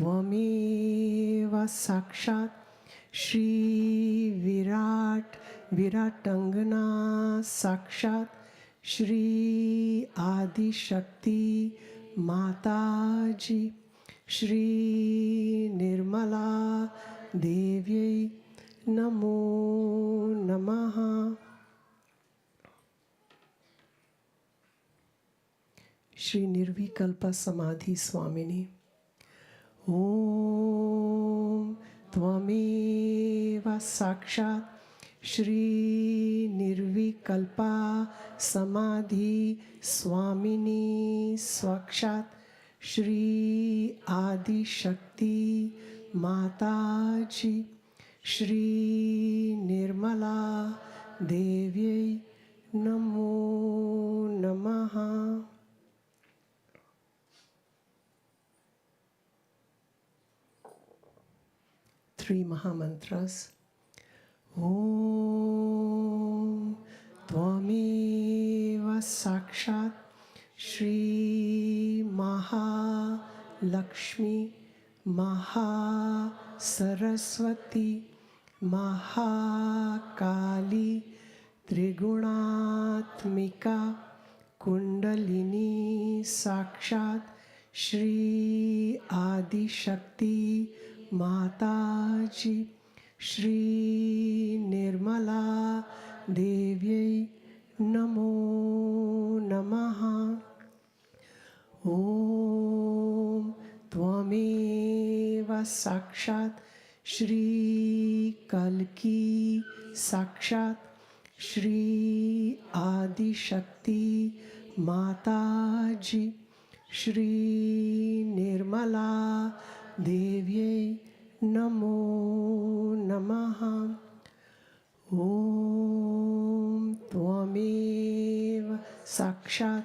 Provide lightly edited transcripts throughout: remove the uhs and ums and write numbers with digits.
Tvameva Sakshat Shri Viratangana Sakshat Shri Adi Shakti Mataji Shri Nirmala Devyai Namo Namaha. Shri Nirvikalpa Samadhi Swamini. Om Tvameva Sakshat Shri Nirvikalpa Samadhi Swamini Swakshat Shri Adi Shakti Mataji Shri Nirmala Devyai Namo Namaha. Three Mahamantras. Om Tvameva Sakshat Shri Maha Lakshmi Maha Saraswati Maha Kali Trigunatmika Kundalini Sakshat Shri Adi Shakti Mataji Shri Nirmala Devyai Namo Namaha. Om Tvameva Sakshat Shri Kalki Sakshat Shri Adi Shakti Mataji Shri Nirmala Devyai Namo Namaha. Om Tvameva Sakshat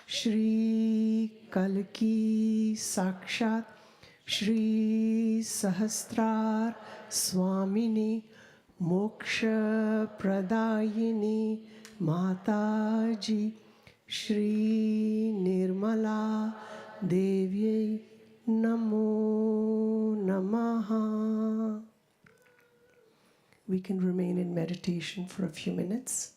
Shri Kalki Sakshat Shri Sahasrar Swamini Moksha Pradayini Mataji Shri Nirmala Devyai Namo Namaha. We can remain in meditation for a few minutes.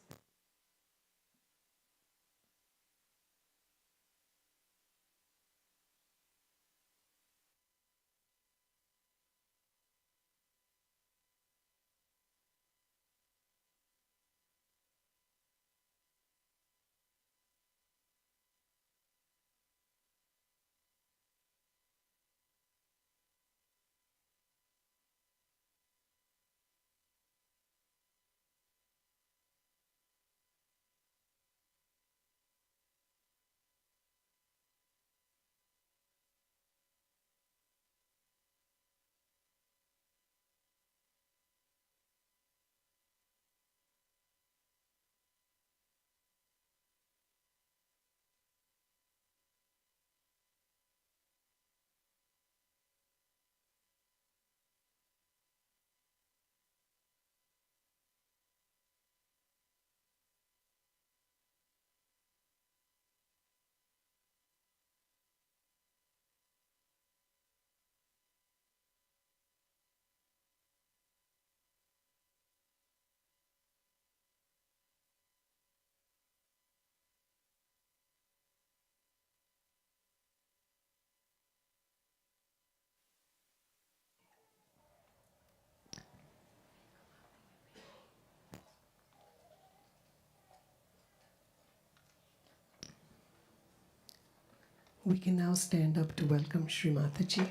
We can now stand up to welcome Shree Mataji.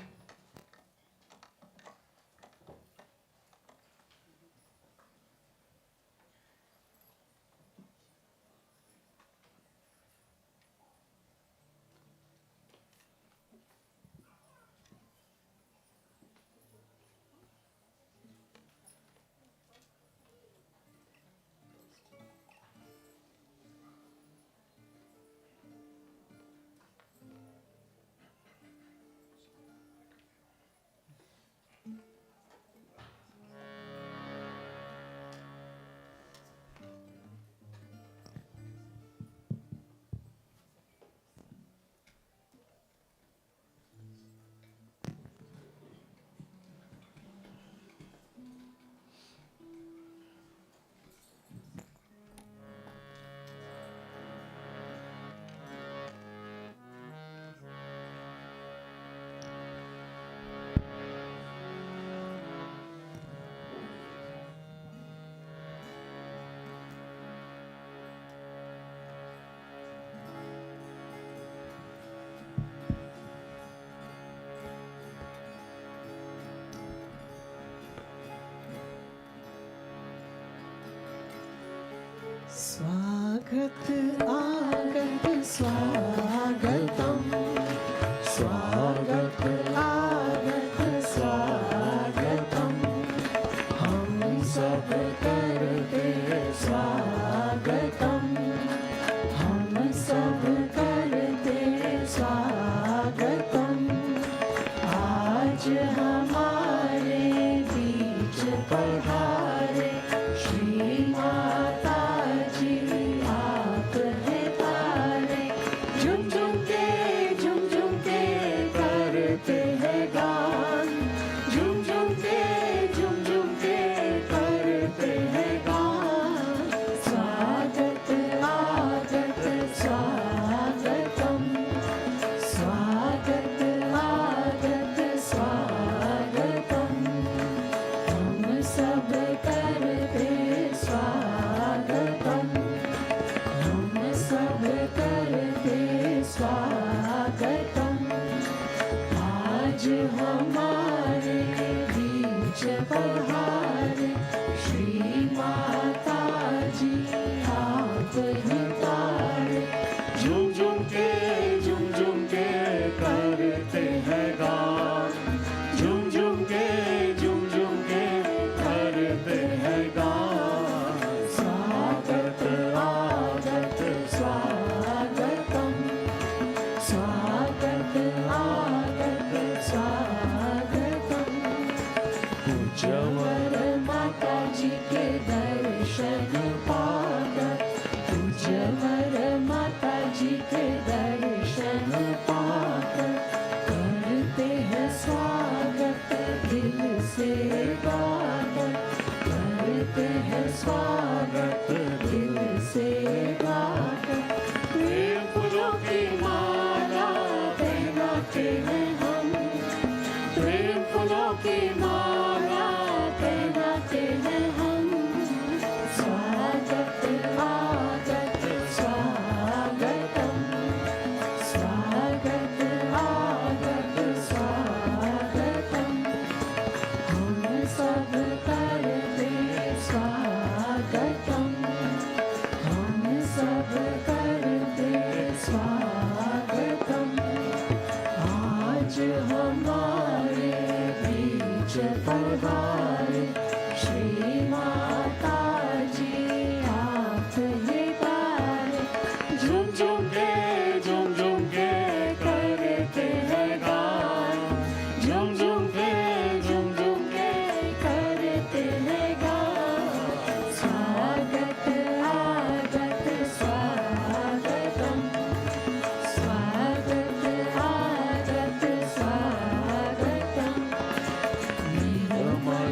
स्वागत आगत स्वागतम स्वागत आगत स्वागतम हम सब करते स्वागतम हम सब करते स्वागतम आज हमारे बीच पधारे श्री माता जी आप हैं तारे झुम झुम के करते हैं गान झुम झुम के करते हैं गान स्वागत आगत स्वागतम स्वागत आगत स्वागतम हम सब करते स्वागतम हम सब करते स्वागतम आज हमारे बीच पधारे श्री माता जी आप हैं तारे झुम झुम के करते हैं गान झुम झुम के करते हैं गान स्वागत आगत स्वागतम स्वागत आगत स्वागतम पूज्यवर माता जी के दर्शन पाकर पूज्यवर माता जी के दर्शन पाकर करते हैं स्वागत दिल से गाकर करते हैं स्वागत दिल से गाकर प्रेम फूलों की माला पहनाते हैं हम प्रेम फूलों की माला पहनाते हैं हम स्वागत आगत स्वागतम स्वागत आगत स्वागतम हम सब करते स्वागतम हम सब करते स्वागतम आज हमारे बीच पधारे श्री माता जी आप हैं तारे झुम झुम के करते हैं गान झुम झुम के करते हैं गान स्वागत आगत स्वागतम स्वागत आगत स्वागतम निर्मल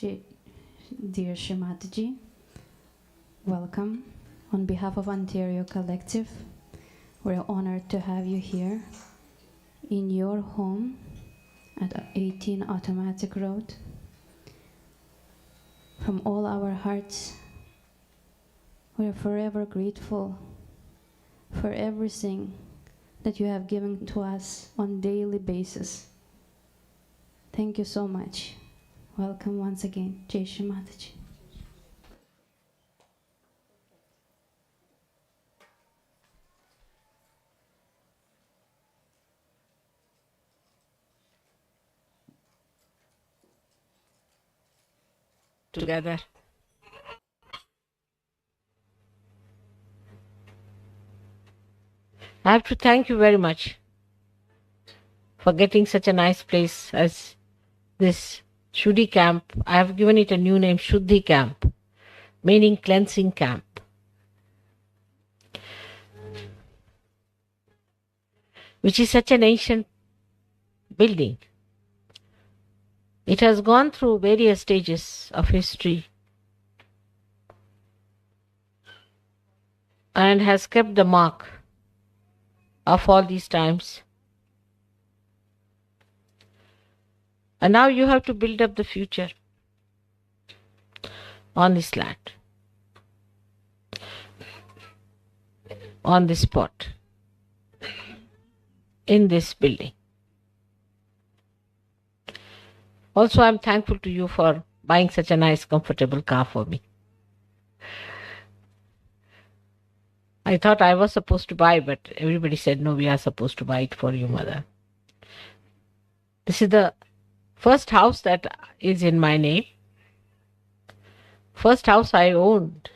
Dear Shree Mataji, welcome. On behalf of Ontario Collective, we're honored to have you here in your home at 18 Automatic Road. From all our hearts, we're forever grateful for everything that you have given to us on a daily basis. Thank you so much. Welcome once again, Jai Shree Mataji. Together. I have to thank you very much for getting such a nice place as this Shuddhi camp. I have given it a new name, Shuddhi camp, meaning cleansing camp, which is such an ancient building. It has gone through various stages of history and has kept the mark of all these times. And now you have to build up the future on this land, on this spot, in this building. Also, I'm thankful to you for buying such a nice, comfortable car for me. I thought I was supposed to buy, but everybody said, no, we are supposed to buy it for you, mother. This is the first house that is in my name. First house I owned.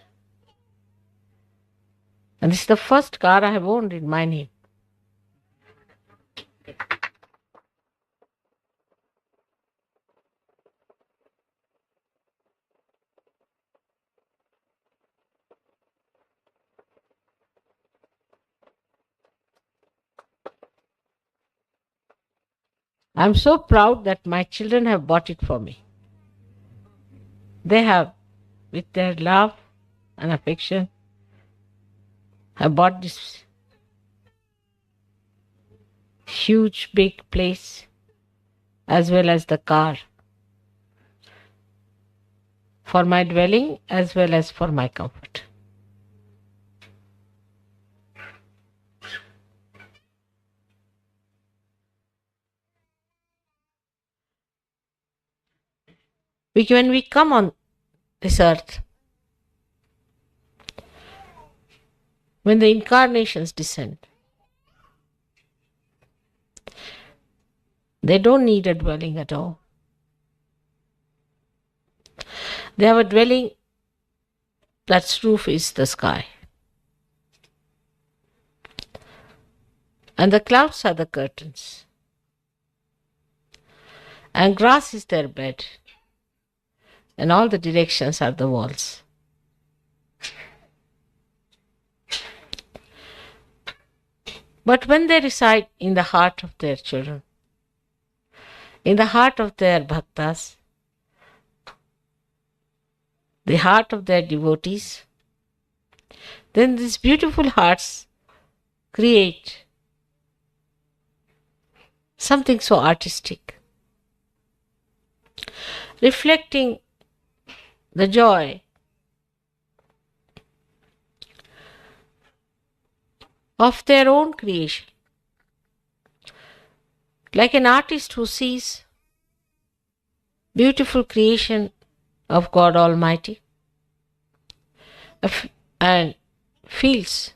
And this is the first car I have owned in my name. I'm so proud that my children have bought it for me. They have, with their love and affection, have bought this huge, big place as well as the car for my dwelling as well as for my comfort. When we come on this earth, when the incarnations descend, they don't need a dwelling at all. They have a dwelling that's roof is the sky. And the clouds are the curtains. And grass is their bed. And all the directions are the walls. But when they reside in the heart of their children, in the heart of their bhaktas, the heart of their devotees, then these beautiful hearts create something so artistic, reflecting the joy of their own creation. Like an artist who sees beautiful creation of God Almighty and feels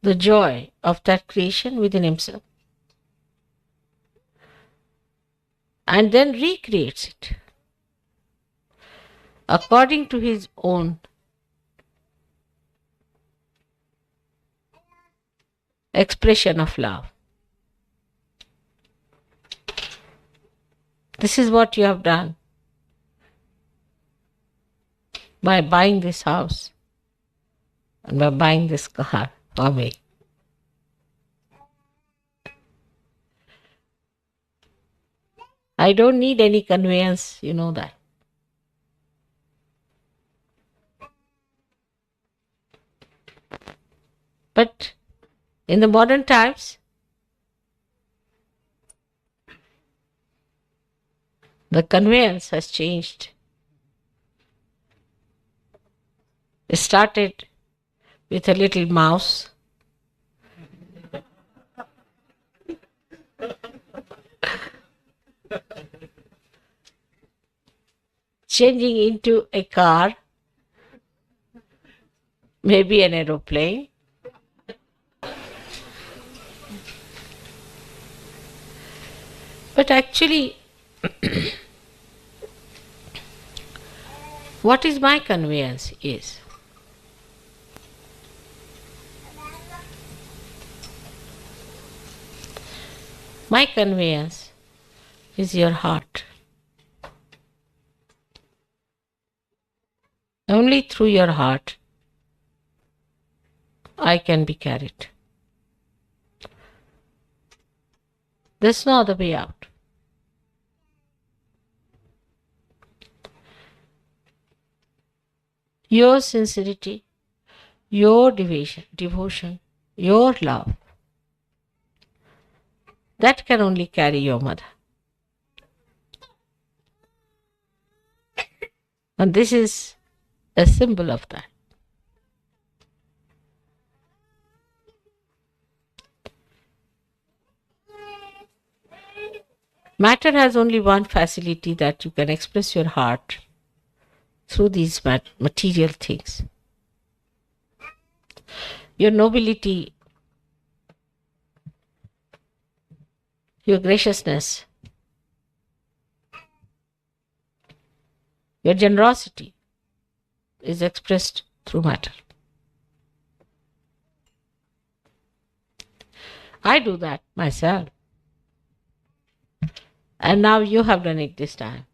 the joy of that creation within himself and then recreates it according to his own expression of love. This is what you have done by buying this house and by buying this car for me. I don't need any conveyance, you know that. In the modern times, the conveyance has changed. It started with a little mouse, changing into a car, maybe an aeroplane. But actually, what is my conveyance is my conveyance is your heart. Only through your heart I can be carried. There's no other way out. Your sincerity, your devotion, your love, that can only carry your mother. And this is a symbol of that. Matter has only one facility, that you can express your heart through these material things. Your nobility, your graciousness, your generosity is expressed through matter. I do that myself. And now you have done it this time.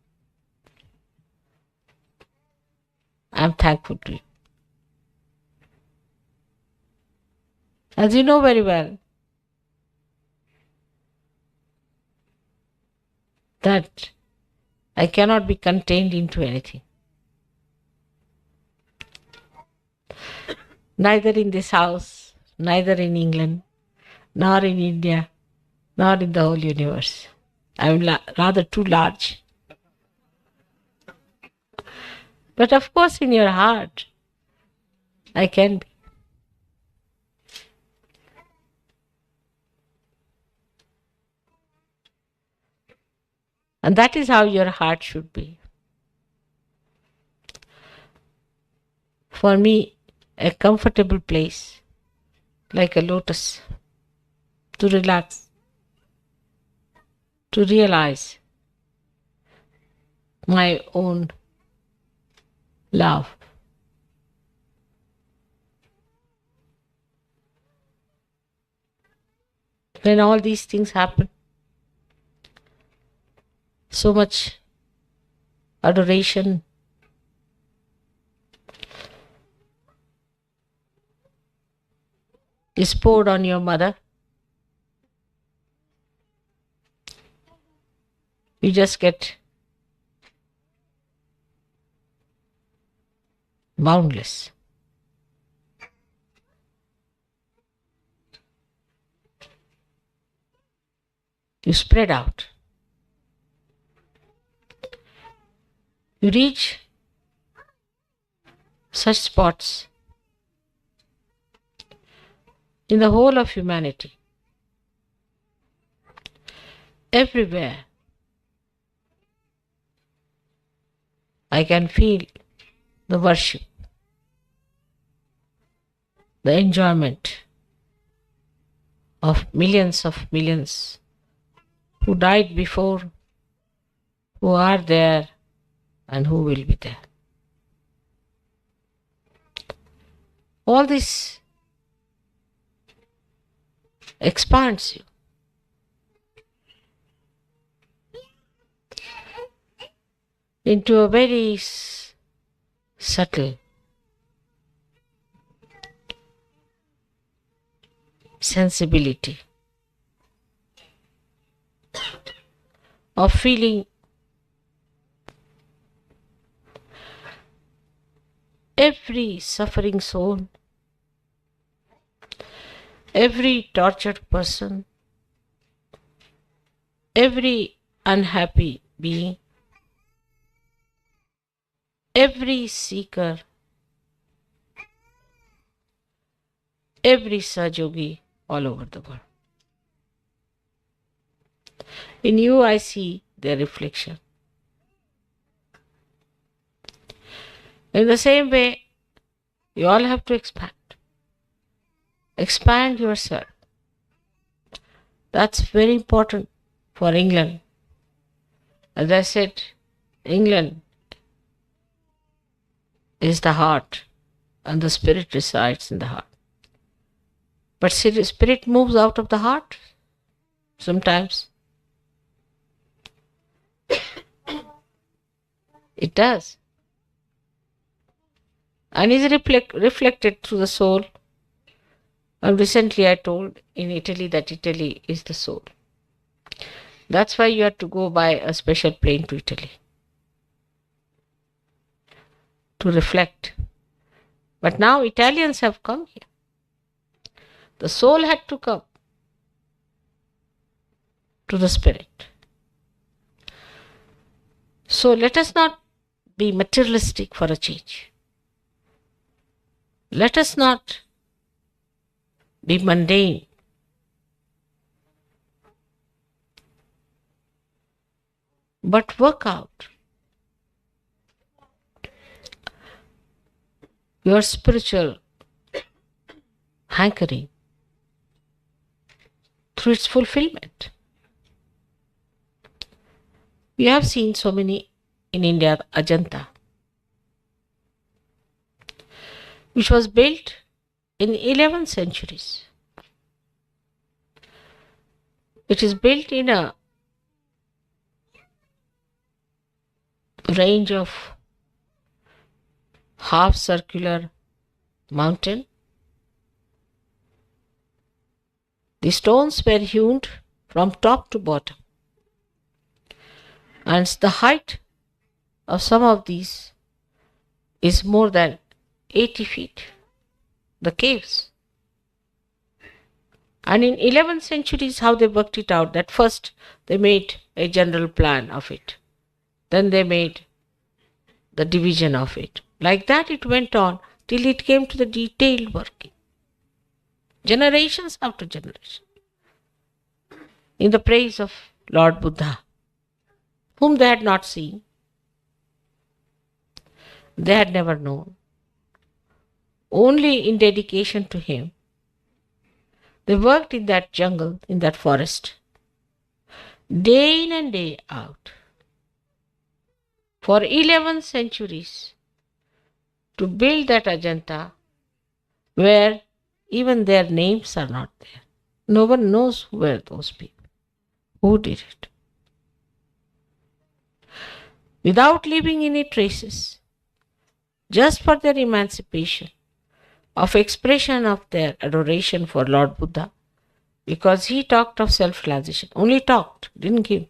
I'm thankful to you. As you know very well, that I cannot be contained into anything. Neither in this house, neither in England, nor in India, nor in the whole universe. I'm rather too large. But of course, in your heart, I can be. And that is how your heart should be. For me, a comfortable place, like a lotus, to relax, to realize my own love. When all these things happen, so much adoration, is poured on your mother, you just get boundless. You spread out. You reach such spots in the whole of humanity. Everywhere I can feel the worship, the enjoyment of millions who died before, who are there, and who will be there. All this expands you. Into a very subtle sensibility of feeling every suffering soul, every tortured person, every unhappy being, every seeker, every Sajogi all over the world. In you, I see their reflection. In the same way, you all have to expand. Expand yourself. That's very important for England. As I said, England is the heart, and the spirit resides in the heart. But spirit moves out of the heart sometimes. It does. And is reflected through the soul. And recently I told in Italy that Italy is the soul. That's why you have to go by a special plane to Italy. To reflect. But now Italians have come here. The soul had to come to the spirit. So let us not be materialistic for a change. Let us not be mundane. But work out your spiritual hankering through its fulfillment. We have seen so many in India, Ajanta, which was built in 11th centuries. It is built in a range of half circular mountain. The stones were hewn from top to bottom, and the height of some of these is more than 80 feet, the caves. And in 11th centuries, how they worked it out, that first they made a general plan of it. Then they made the division of it. Like that it went on till it came to the detailed working. Generations after generation. In the praise of Lord Buddha, whom they had not seen, they had never known. Only in dedication to him, they worked in that jungle, in that forest, day in and day out, for 11 centuries, to build that Ajanta, where even their names are not there. No one knows who were those people, who did it. Without leaving any traces, just for their emancipation, of expression of their adoration for Lord Buddha, because he talked of self-realization, only talked, didn't give.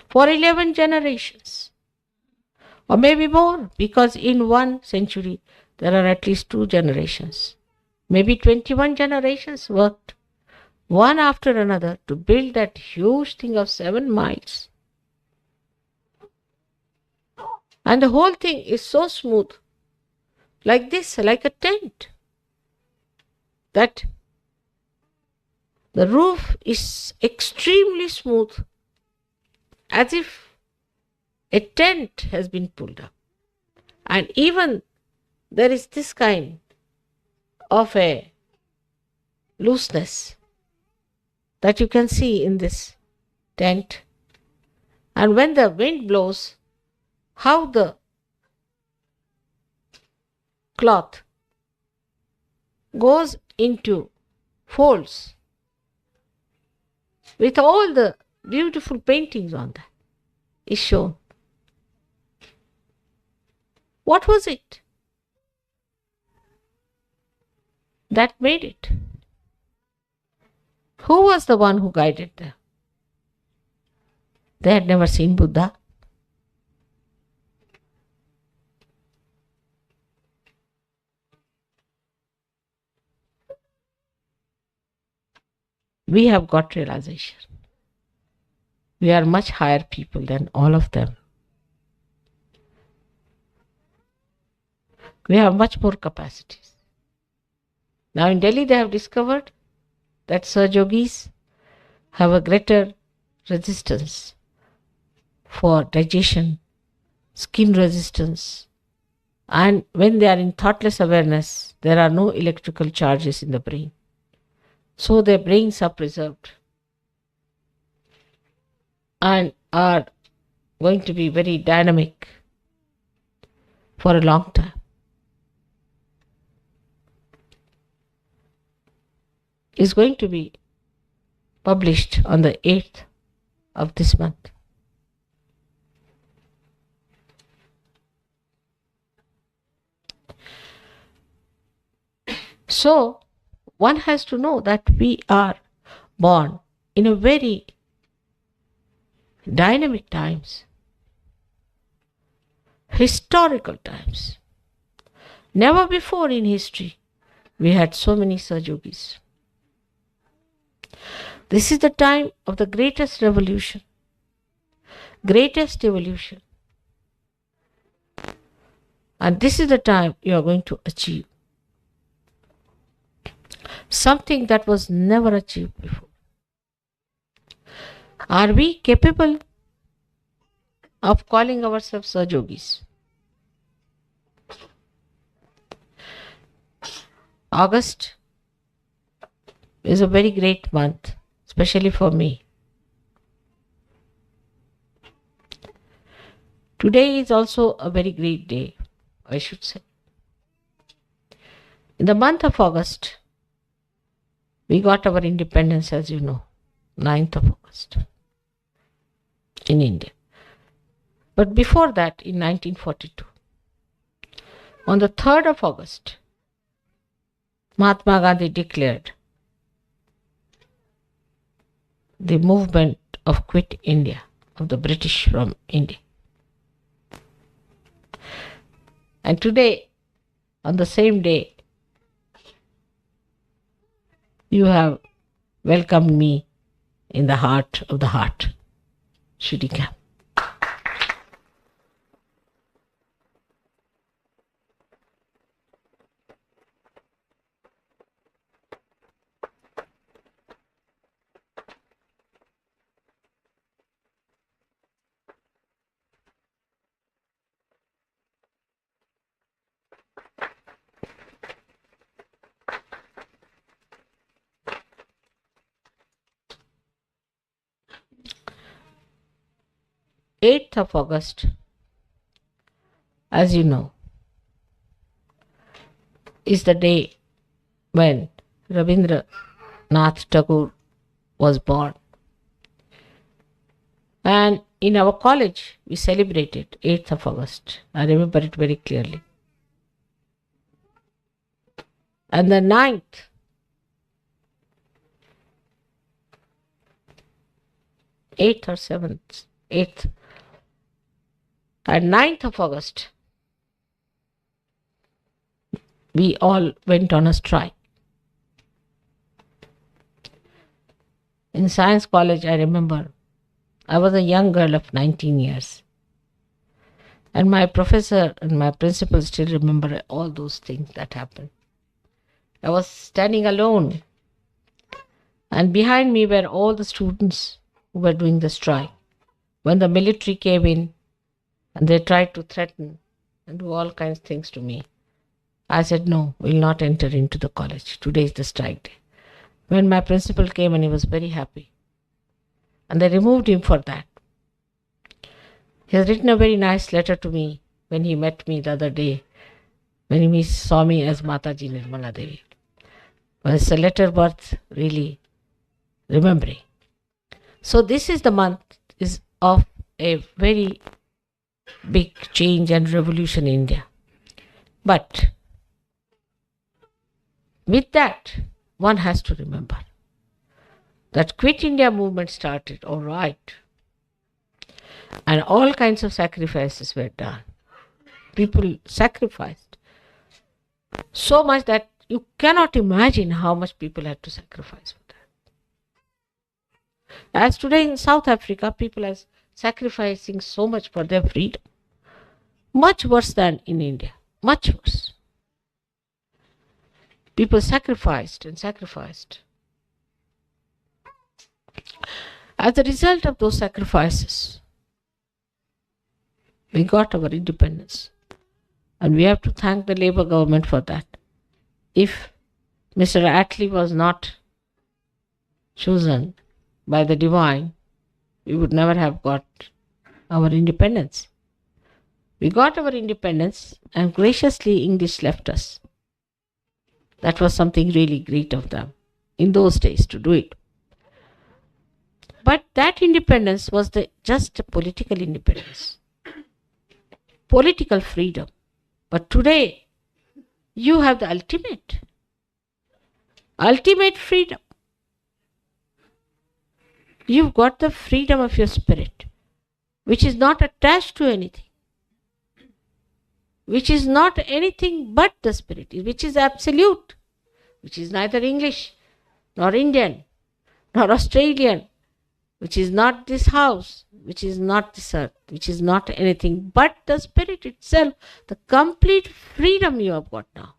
For 11 generations, or maybe more, because in 1 century there are at least 2 generations. Maybe 21 generations worked, one after another, to build that huge thing of 7 miles. And the whole thing is so smooth, like this, like a tent, that the roof is extremely smooth, as if a tent has been pulled up. And even there is this kind of a looseness that you can see in this tent. And when the wind blows, how the cloth goes into folds with all the beautiful paintings on that is shown. What was it that made it? Who was the one who guided them? They had never seen Buddha. we have got realization. We are much higher people than all of them. We have much more capacities. Now in Delhi they have discovered that Saj Yogis have a greater resistance for digestion, skin resistance, and when they are in thoughtless awareness, there are no electrical charges in the brain. So their brains are preserved and are going to be very dynamic for a long time. Is going to be published on the 8th of this month. So, one has to know that we are born in a very dynamic times, historical times. Never before in history we had so many Saj Yogis. This is the time of the greatest revolution, greatest evolution. And this is the time you are going to achieve something that was never achieved before. Are we capable of calling ourselves Saj Yogis? August is a very great month, especially for me. Today is also a very great day, I should say. In the month of August, we got our independence, as you know, 9th of August in India. But before that, in 1942, on the 3rd of August, Mahatma Gandhi declared the movement of Quit India, of the British from India. And today, on the same day, you have welcomed me in the heart of the heart, Shree Camp. Eighth of August, as you know, is the day when Rabindranath Tagore was born. And in our college, we celebrated 8th of August. I remember it very clearly. And the 9th, 8th or 7th, 8th, and 9th of August, we all went on a strike. In science college, I remember, I was a young girl of 19 years. And my professor and my principal still remember all those things that happened. I was standing alone. And behind me were all the students who were doing the strike. When the military came in and they tried to threaten and do all kinds of things to me, I said, no, we'll not enter into the college. Today is the strike day. When my principal came and he was very happy. And they removed him for that. He has written a very nice letter to me when he met me the other day, when he saw me as Mataji Nirmala Devi. Well, it's a letter worth really remembering. So this is the month of a very big change and revolution in India. But with that, one has to remember that Quit India movement started, all right, and all kinds of sacrifices were done. People sacrificed so much that you cannot imagine how much people had to sacrifice for that. As today in South Africa, people are sacrificing so much for their freedom. Much worse than in India. Much worse. People sacrificed and sacrificed. As a result of those sacrifices, we got our independence. And we have to thank the Labour government for that. If Mr. Attlee was not chosen by the divine, we would never have got our independence. We got our independence and graciously English left us. That was something really great of them in those days to do it. But that independence was just a political independence, political freedom. But today, you have the ultimate freedom. You've got the freedom of your spirit, which is not attached to anything, which is not anything but the spirit, which is absolute, which is neither English, nor Indian, nor Australian, which is not this house, which is not this earth, which is not anything but the spirit itself, the complete freedom you have got now.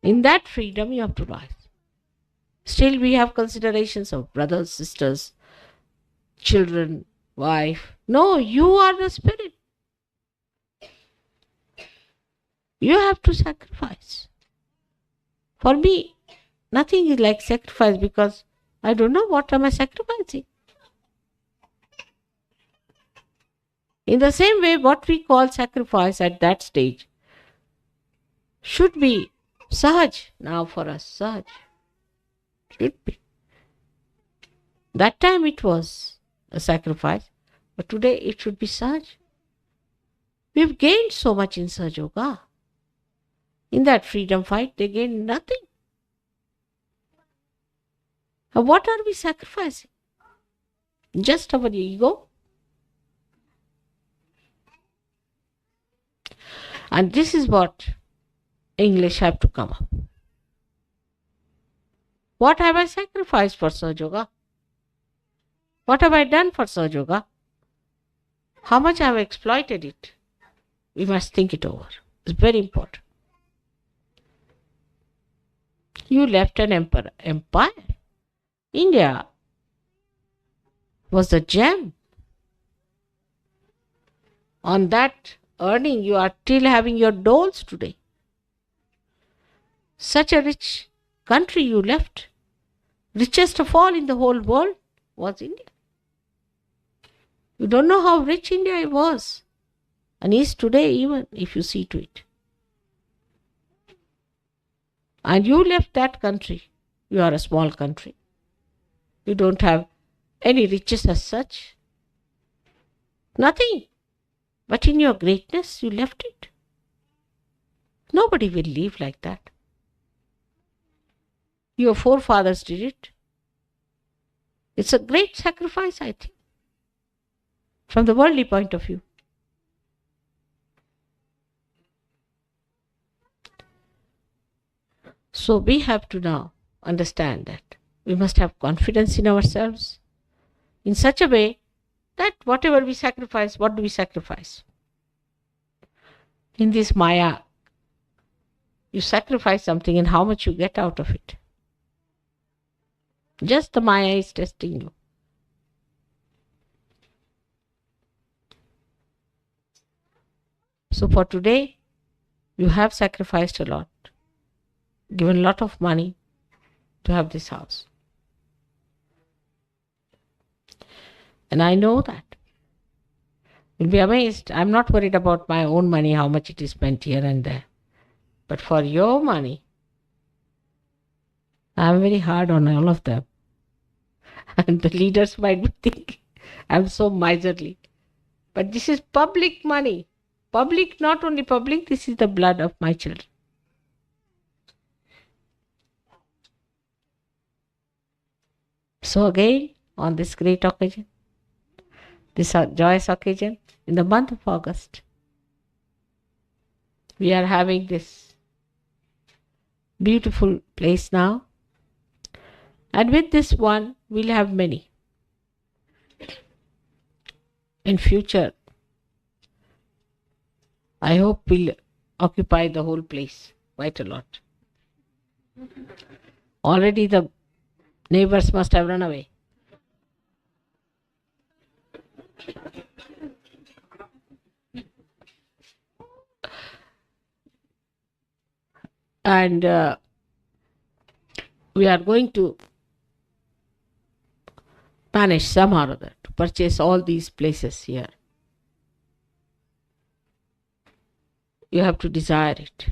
In that freedom you have to rise. Still we have considerations of brothers, sisters, children, wife. No, you are the spirit. You have to sacrifice. For me, nothing is like sacrifice because I don't know what am I sacrificing. In the same way, what we call sacrifice at that stage should be sahaj now for us. Sahaj. Should be. That time it was a sacrifice, but today it should be sahaj. We've gained so much in Sahaja Yoga. In that freedom fight, they gained nothing. Now, what are we sacrificing? Just our ego? And this is what English have to come up. What have I sacrificed for Sahaja Yoga? What have I done for Sahaja Yoga? How much I have exploited it? We must think it over. It's very important. You left an empire. India was the gem. On that earning, you are still having your doles today. Such a rich country you left. Richest of all in the whole world was India. You don't know how rich India was. And is today even, if you see to it. And you left that country. You are a small country. You don't have any riches as such. Nothing. But in your greatness, you left it. Nobody will live like that. Your forefathers did it. It's a great sacrifice, I think, from the worldly point of view. So we have to now understand that we must have confidence in ourselves in such a way that whatever we sacrifice, what do we sacrifice? In this Maya, you sacrifice something and how much you get out of it. Just the Maya is testing you. So for today, you have sacrificed a lot, given a lot of money to have this house. And I know that. You'll be amazed. I'm not worried about my own money, how much it is spent here and there. But for your money, I'm very hard on all of them. And the leaders might be thinking, I'm so miserly. But this is public money. Public, not only public, this is the blood of my children. So again, on this great occasion, this joyous occasion, in the month of August, we are having this beautiful place now. And with this one, we'll have many. In future, I hope we'll occupy the whole place quite a lot. Already the neighbors must have run away. And we are going to manage somehow or other to purchase all these places here. You have to desire it.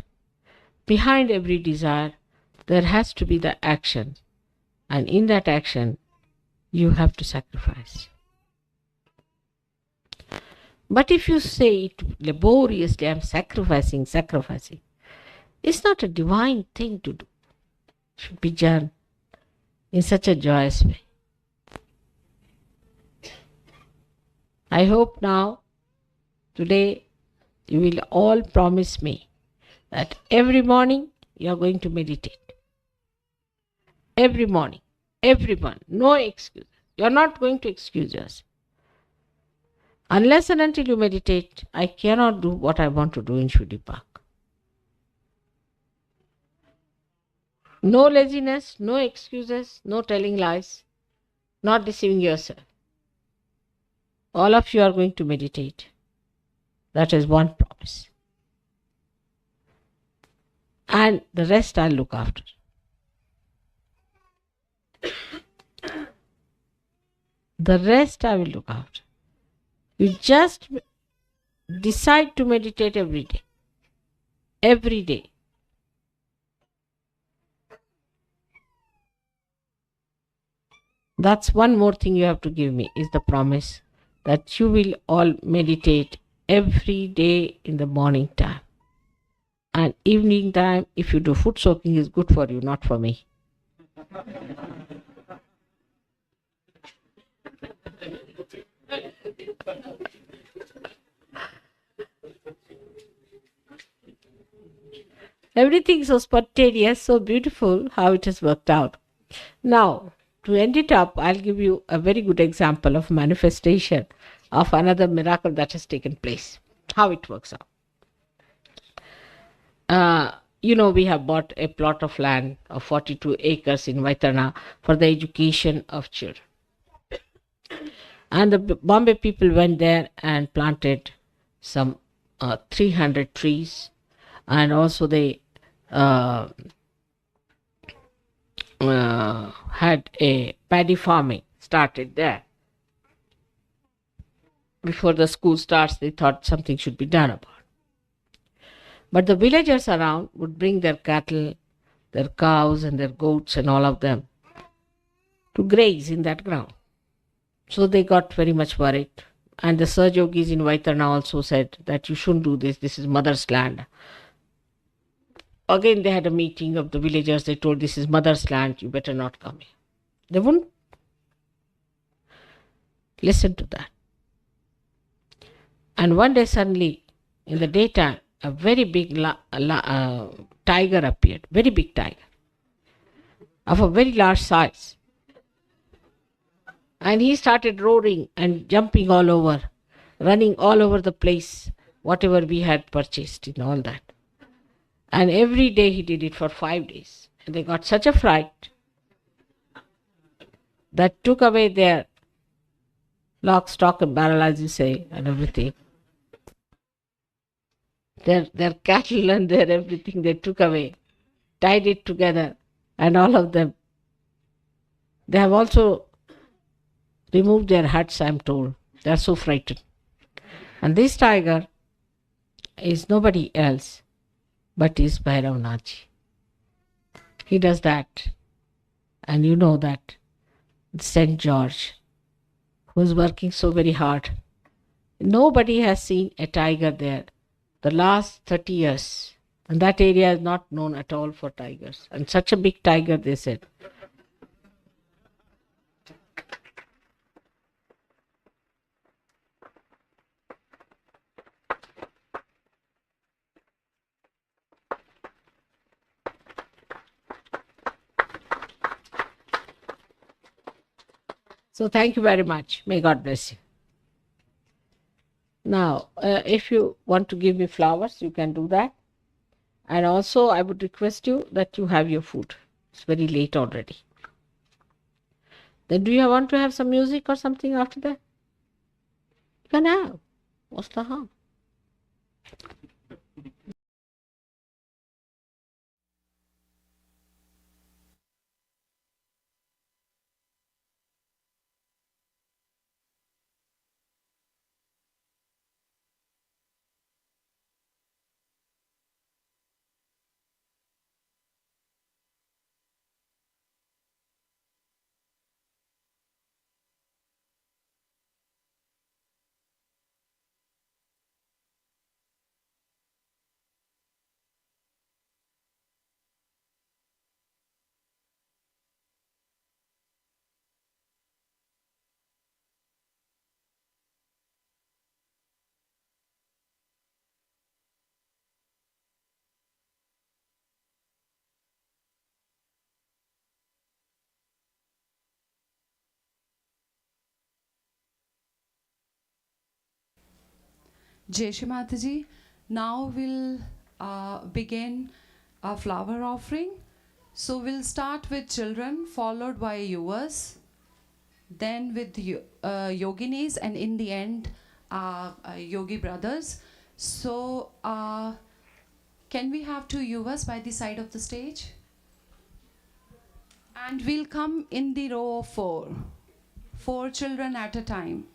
Behind every desire, there has to be the action. And in that action, you have to sacrifice. But if you say it laboriously, I'm sacrificing, it's not a divine thing to do. It should be done in such a joyous way. I hope now, today, you will all promise me that every morning you are going to meditate. Every morning, everyone, no excuse. You are not going to excuse yourself. Unless and until you meditate, I cannot do what I want to do in Shree Park. No laziness, no excuses, no telling lies, not deceiving yourself. All of you are going to meditate. That is one promise. And the rest I'll look after. The rest I will look after. You just decide to meditate every day. Every day. That's one more thing you have to give me, is the promise that you will all meditate every day in the morning time. And evening time, if you do foot soaking, is good for you, not for me. Everything so spontaneous, so beautiful how it has worked out. Now, to end it up, I'll give you a very good example of manifestation of another miracle that has taken place. How it works out. We have bought a plot of land of 42 acres in Vaitarna for the education of children. And the Bombay people went there and planted some 300 trees, and also they had a paddy farming started there. Before the school starts, they thought something should be done about it. But the villagers around would bring their cattle, their cows and their goats and all of them to graze in that ground. So they got very much worried. And the Sir Yogis in Vaitarna also said that you shouldn't do this, this is mother's land. Again they had a meeting of the villagers, they told this is mother's land, you better not come here. They wouldn't listen to that. And one day suddenly, in the daytime, a very big tiger appeared, very big tiger, of a very large size. And he started roaring and jumping all over, running all over the place, whatever we had purchased and all that. And every day he did it for 5 days. And they got such a fright that took away their lock, stock and barrel, as you say, and everything. Their cattle and their everything they took away, tied it together, and all of them. They have also removed their huts, I am told. They are so frightened. And this tiger is nobody else but is Bhairav Nathji. He does that. And you know that St. George, who is working so very hard, nobody has seen a tiger there the last 30 years. And that area is not known at all for tigers. And such a big tiger, they said. So thank you very much. May God bless you. Now, if you want to give me flowers, you can do that. And also, I would request you that you have your food. It's very late already. Then do you want to have some music or something after that? You can have. What's the harm? Shree Mataji, now we'll begin a flower offering. So we'll start with children, followed by yuvas, then with yoginis, and in the end, yogi brothers. So can we have two yuvas by the side of the stage? And we'll come in the row of four children at a time.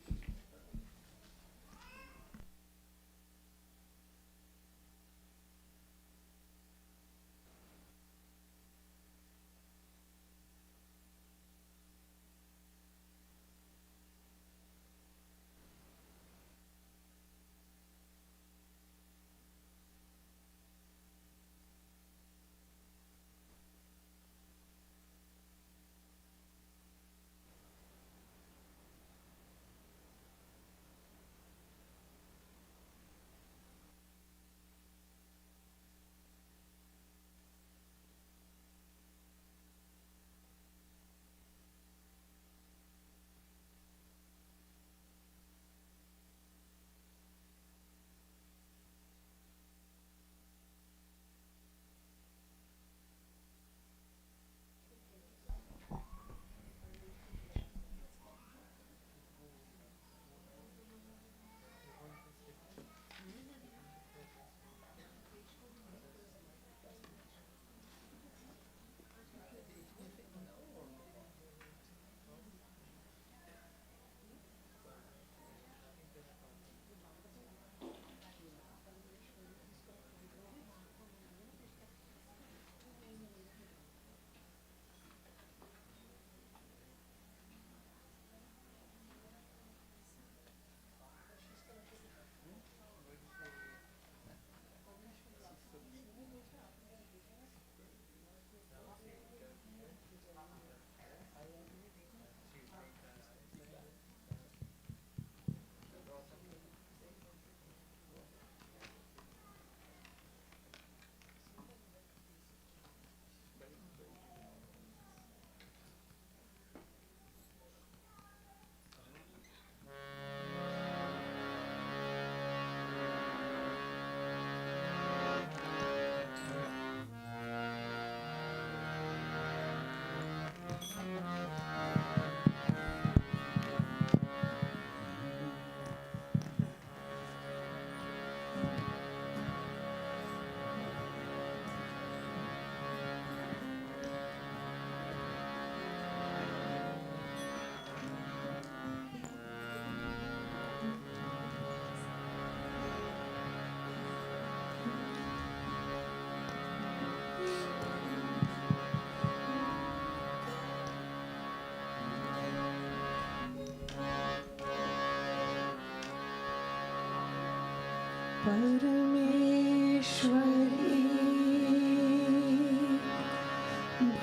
परमेश्वरी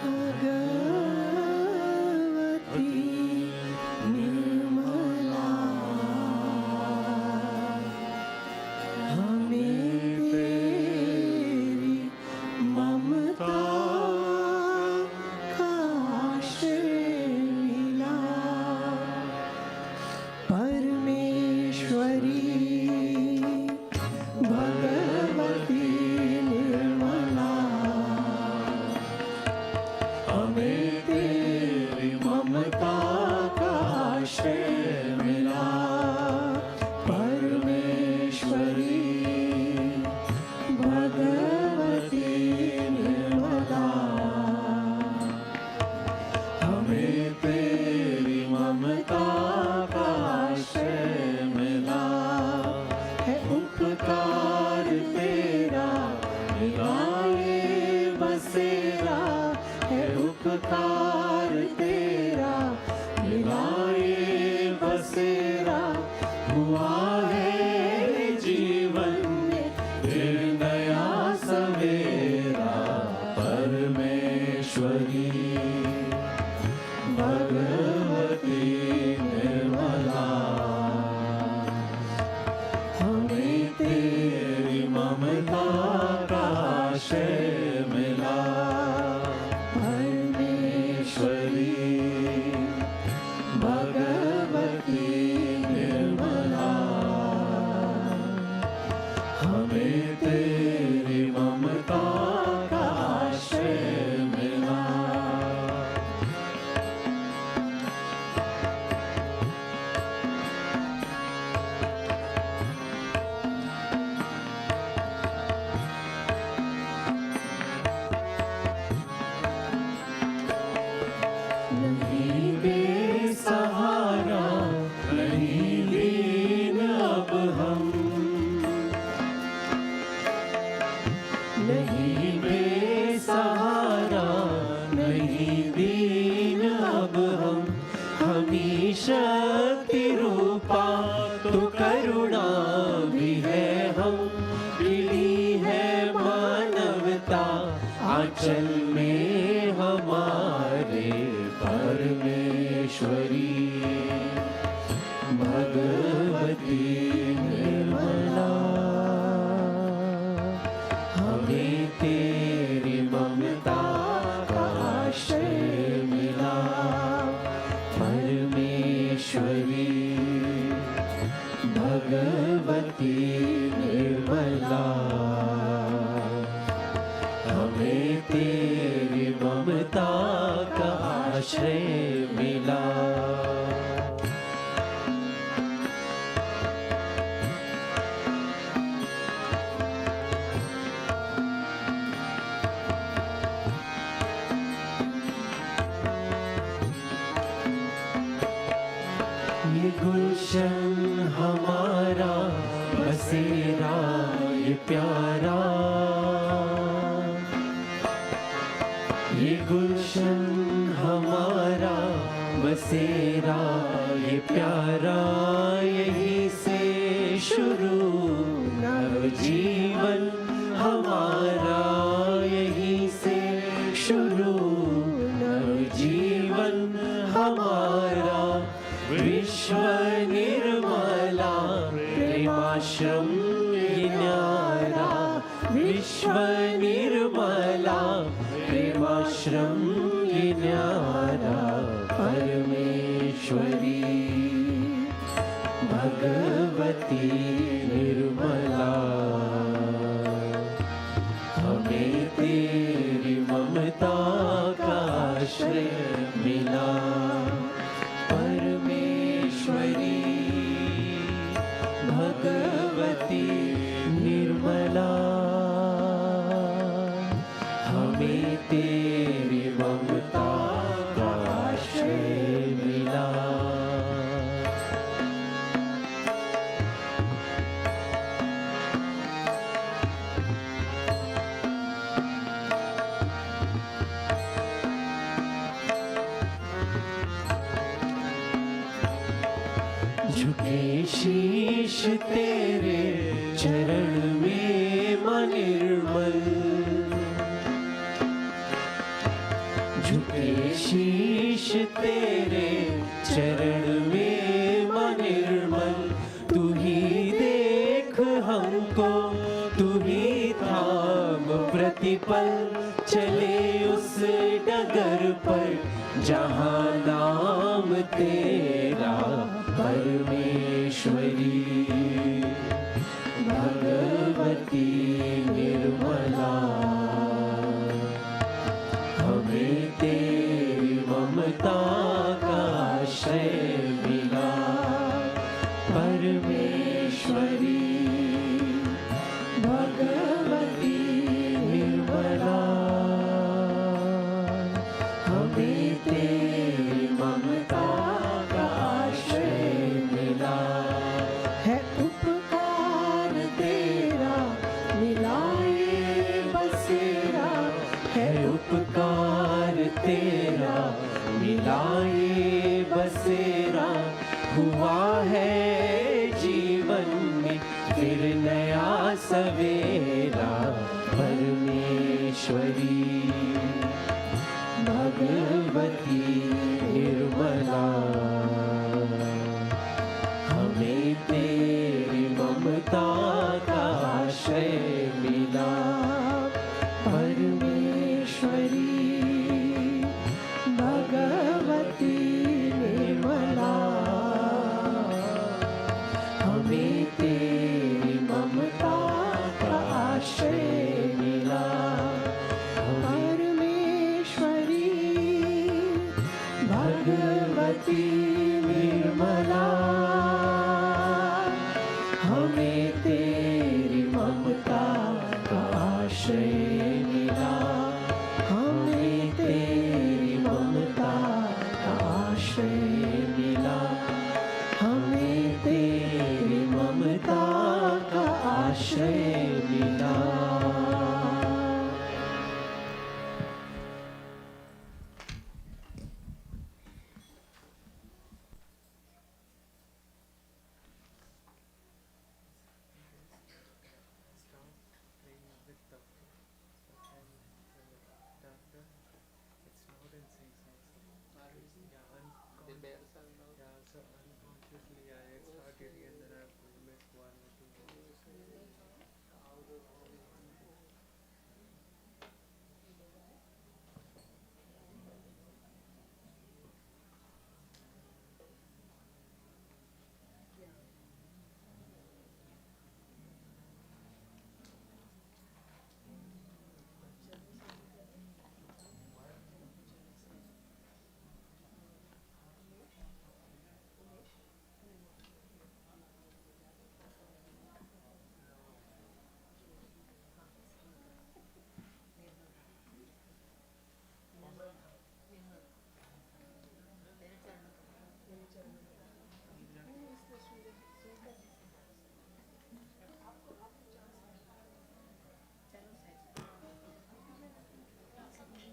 भगवती निर्मला हमें तेरी ममता का आश्रय मिला ममता का आश्रय मिला। परमेश्वरी भगवती निर्मला, हमें तेरी ममता का आश्रय मिला। है उपकार तेरा मिला ये बसेरा, है उपकार तेरा मिला ये बसेरा। हुआ है जीवन में फिर नया सवेरा। परमेश्वरी भगवती निर्मला, हमें तेरी ममता का आश्रय मिला। परमेश्वरी भगवती निर्मला, हमें तेरी ममता का आश्रय मिला। नहीं बेसहारा, नहीं दीन अब हम, नहीं बेसहारा, नहीं दीन अब हम। हमी शक्ति रूपा तो करुणा भी है हम। खिली है मानवता आंचल में हमारे। परमेश्वरी भगवती निर्मला, हमें तेरी ममता का आश्रय मिला। परमेश्वरी भगवती निर्मला, हमें तेरी ममता का आश्रय मिला। ये गुलशन हमारा बसेरा ये प्यारा। ये गुलशन हमारा बसेरा ये प्यारा। यहीं से शुरू नवजीवन हमारा। यहीं से शुरू नवजीवन हमारा। विश्व निर्मला प्रेमाश्रम ये न्यारा। विश्व निर्मला प्रेमाश्रम ये न्यारा। परमेश्वरी भगवती निर्मला, हमें तेरी ममता का आश्रय मिला। परमेश्वरी भगवती निर्मला, हमें तेरी ममता का आश्रय मिला। झुके शीश तेरे चरण में मन निर्मल। झुके शीश तेरे चरण में मन निर्मल। तू ही देख हमको, तू ही थाम प्रतिपल। चले उस डगर पर जहाँ नाम तेरा। परमेश्वरी भगवती निर्मला, हमें तेरी ममता का हमें तेरी ममता का आश्रय मिला है उपकार तेरा मिला ये बसेरा, है उपकार तेरा मिला ये बसेरा हुआ है जीवन में फिर नया सवेरा परमेश्वरी भगवती निर्मला हमें तेरी ममता का आश्रय मिला परमेश्वरी भगवती निर्मला, हमें तेरी ममता का आश्रय मिला परमेश्वरी भगवती निर्मला, हमें तेरी ममता का आश्रय मिला हमें तेरी ममता का आश्रय मिला हमें तेरी ममता का आश्रय मिला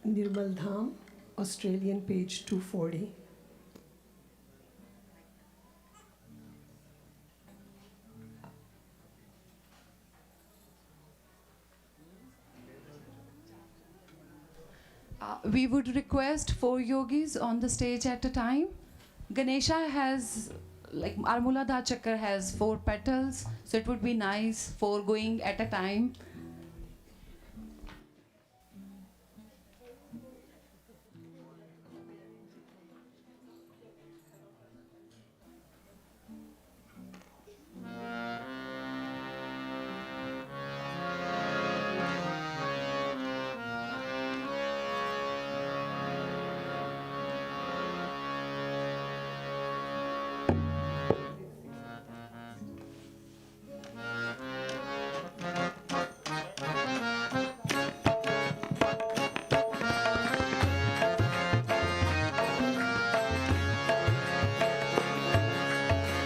Nirmal Dham, Australian, page 240. We would request 4 yogis on the stage at a time. Ganesha has, like our Muladhara Chakra has 4 petals, so it would be nice 4 going at a time.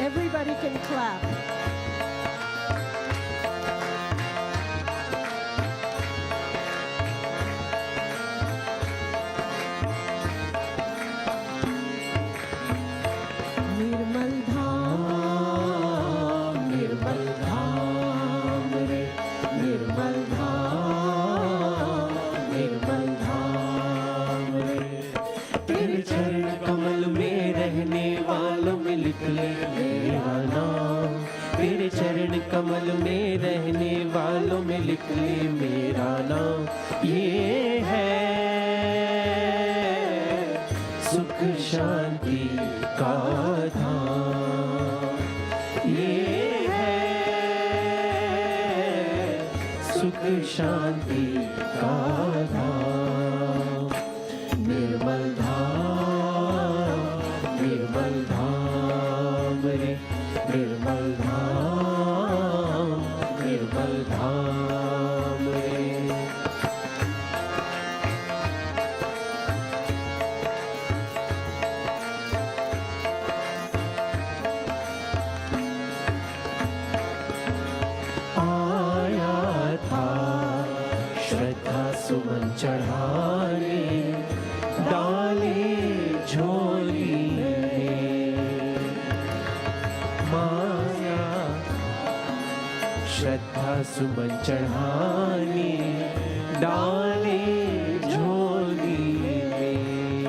Everybody can clap. Nirmal Dham, निर्मल धाम रे निर्मल धाम रे तेरे चरण कमल में रहने वालों में लिख ले मेरा नाम तेरे चरण कमल में रहने वालों में लिख ले मेरा नाम ये है सुख शांति का धाम ये है सुख शांति का धाम निर्मल धाम रे निर्मल धाम रे श्रद्धा सुमन चढ़ाने डाले झोली में।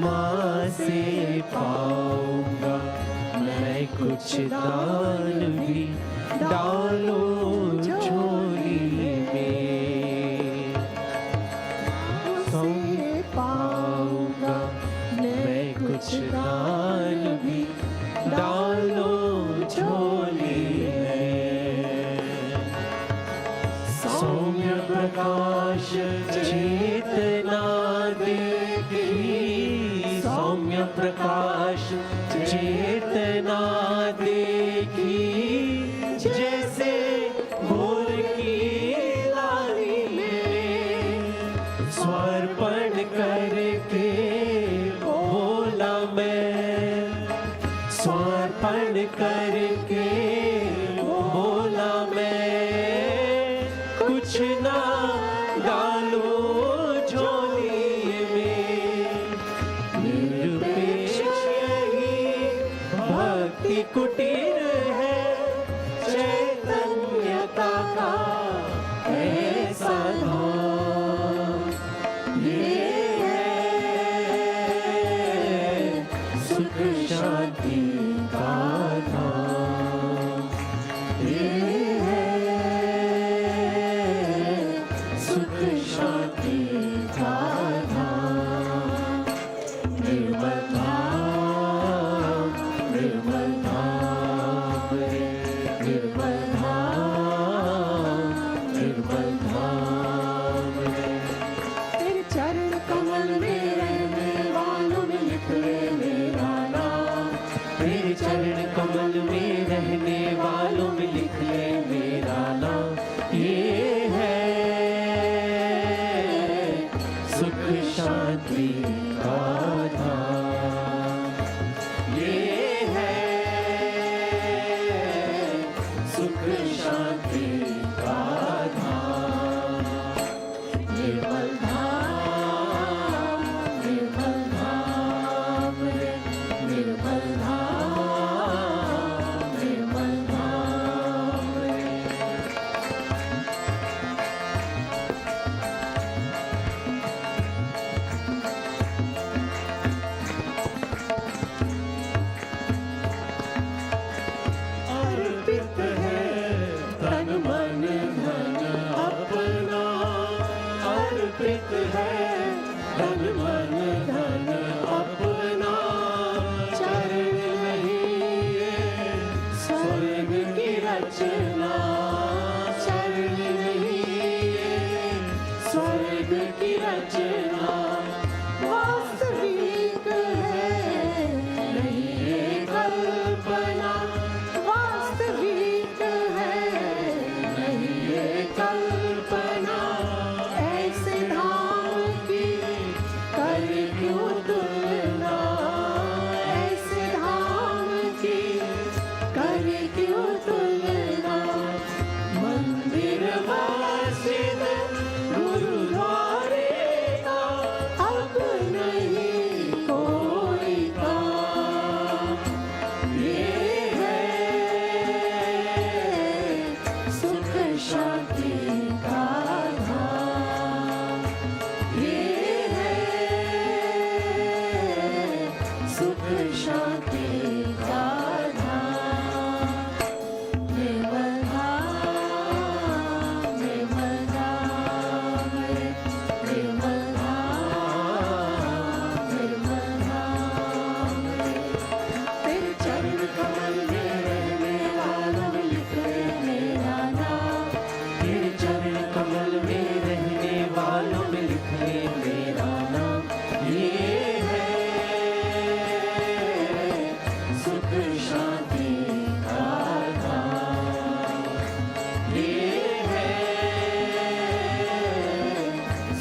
माँ से पाऊंगा मैं कुछ दान भी, डालो झोली में। सौंप पाऊंगा मैं कुछ दान भी, डालो झोली में। सौम्य प्रकाश चेतना देखी, सौम्य प्रकाश चेतना देखी, जैसे भोर की लाली में समर्पण करके बोला मैं, समर्पण करके बोला मैं, कुछ ना डालो झोली में। निरपेक्ष यही भक्ति कुटीर है, चैतन्यता का ऐसा धाम। ये है सुख शांति का धाम, ये है सुख शांति का धाम। निर्मल धाम, निर्मल धाम रे, निर्मल धाम, निर्मल धाम रे। तेरे चरण कमल में रहने वालों में लिख ले मेरा नाम। तेरे चरण कमल में रहने वालों में लिख ले मेरा नाम। ये है सुख शांति का धाम, ये है सुख शांति का धाम। निर्मल धाम, निर्मल धाम रे, निर्मल धाम, निर्मल धाम रे। अर्पित है तन मन धन अपना, अर्पित है तन मन धन अपना। चरण नहीं ये स्वर्ग की रचना, चरण नहीं ये स्वर्ग की रचना। वास्तविक है नहीं ये कल्पना, वास्तविक है नहीं ये कल्पना। ऐसे धाम की कर क्यों तुलना, ऐसे धाम की कर क्यों तुलना। मंदिर मस्जिद गुरुद्वारे का अब नहीं कोई काम। ये है सुख शांति का धाम, ये है सुख शांति का धाम। निर्मल धाम, निर्मल धाम रे, निर्मल धाम, निर्मल धाम रे। तेरे चरण कमल में रहने वालों में लिख ले मेरा नाम। तेरे चरण कमल में रहने वालों में लिख ले मेरा नाम। ये है सुख शांति का धाम, ये है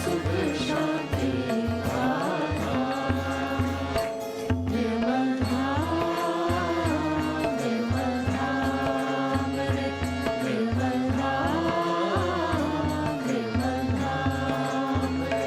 सुख शांति का धाम। निर्मल धाम, निर्मल धाम रे, निर्मल धाम, निर्मल धाम रे।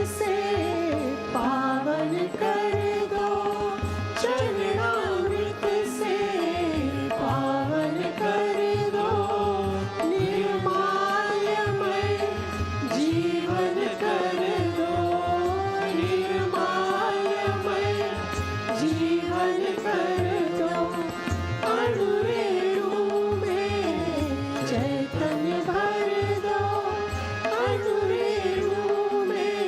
से पावन कर दो, चरणामृत से पावन कर दो, निर्माल्यमय जीवन कर दो, निर्माल्यमय जीवन कर दो, अणुरेणु में चैतन्य भर दो, अणुरेणु में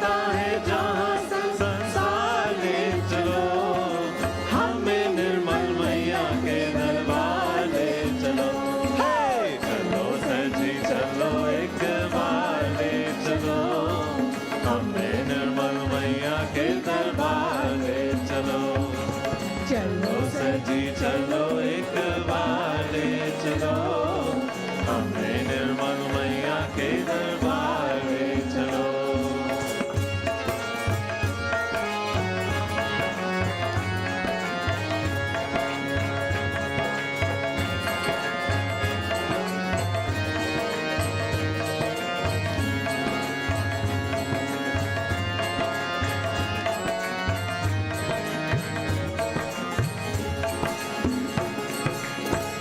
खुलता है जहाँ संसार ले चलो, हमें निर्मल मैया के दरबार ले चलो। हे चलो सजी चलो एक बार ले चलो, हमें निर्मल मैया के दरबार ले चलो। चलो सजी चलो एक बार ले चलो, हमें निर्मल मैया के दरबार ले चलो।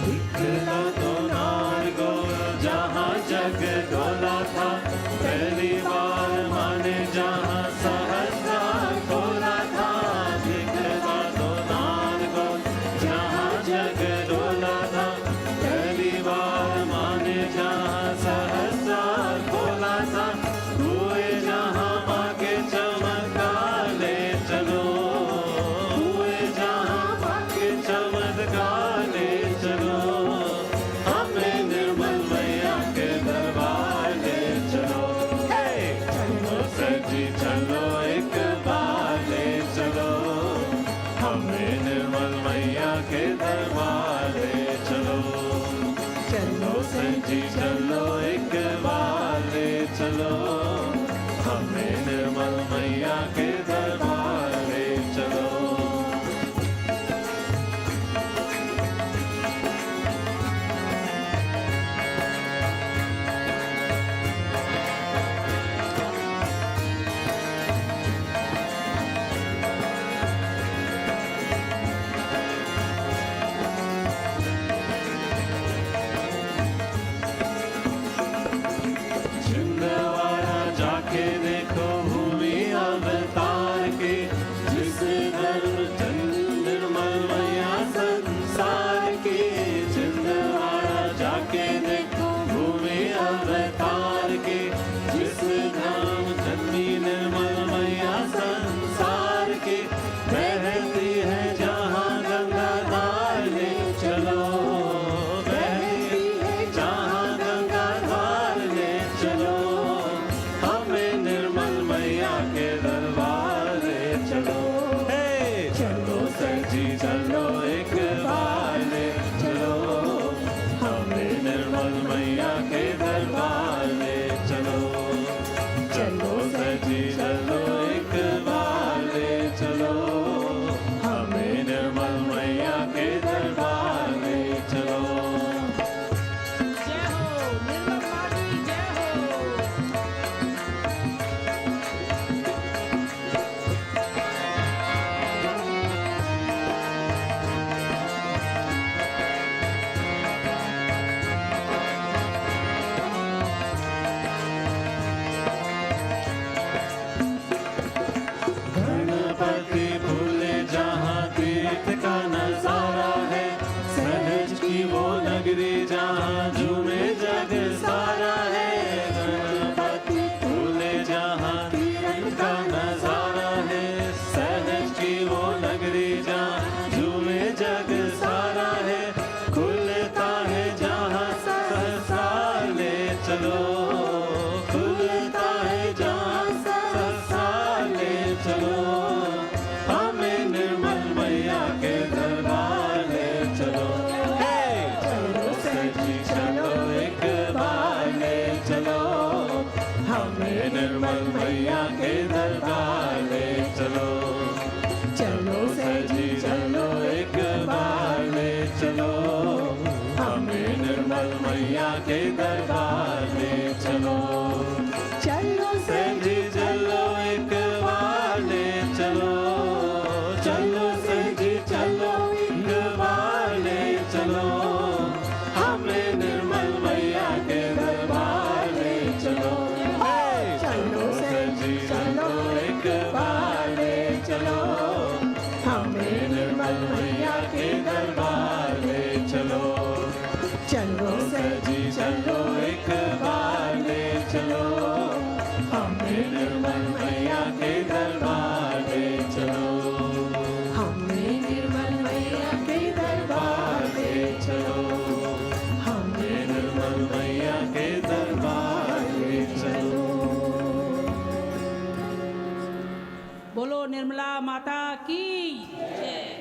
दिखला तो नार को जहाँ जग डोला था, पहली बार माने जहाँ सहसा खोला था। दिखला तो नार को जहाँ जग डोला था, पहली बार माने जहाँ सहसा खोला था। हुए जहाँ माँ के चमत्कार ले चलो, हुए जहाँ माँ के चमत्कार ले चलो, हमें निर्मल मैया के दरबार ले चलो। हे चलो सजी चलो एक बार ले चलो, हमें निर्मल मैया के दरबार ले चलो। चलो सजी चलो एक बार ले चलो, हमें निर्मल मैया के दरबार ले चलो। छिंदवाड़ा जाके देखो भूमि अवतार के, जिस धर्म चंद निर्मल मैया संसार की। छिंदवाड़ा जाके देखो भूमि अवतार के, जिस धर्म चंदी निर्मल मैया संसार की। बहती है जहाँ गंगा धार ले चलो, बहती है जहाँ गंगा धार ले चलो, हमें निर्मल मैया के दरबार ले चलो। हे चलो सजी चलो एक बार ले चलो, हमें निर्मल मैया के दरबार ले चलो। चलो सजी चलो एक बार ले चलो, हमें निर्मल मैया के दरबार ले चलो। जय हो निर्मल माटी, जय हो। गणपति भूले जहाँ तीर्थ का नजारा है, सहज की वो नगरी जहाँ झूमे जग सारा है। गणपति भूले जहाँ तीर्थ का नजारा है, सहज की वो नगरी जहाँ झूमे जग सारा है। खुलता है जहाँ सहसा ले चलो, खुलता है जहाँ सहसा ले चलो, हमें निर्मल मैया के दरबार ले चलो। हे चलो सजी चलो एक बार ले चलो, हमें निर्मल मैया के दरबार ले चलो। चलो सजी चलो एक बार ले चलो, हमें निर्मल मैया के दरबार ले चलो। चलो सजी चलो एक बार ले चलो, चलो सजी चलो एक बार ले चलो, हमें निर्मल मैया के दरबार ले चलो। हे चलो सजी चलो एक बार ले चलो, हमें निर्मल मैया के दरबार ले चलो। चलो सजी चलो एक बार ले चलो, हमें निर्मल मैया बोलो निर्मला माता की जय।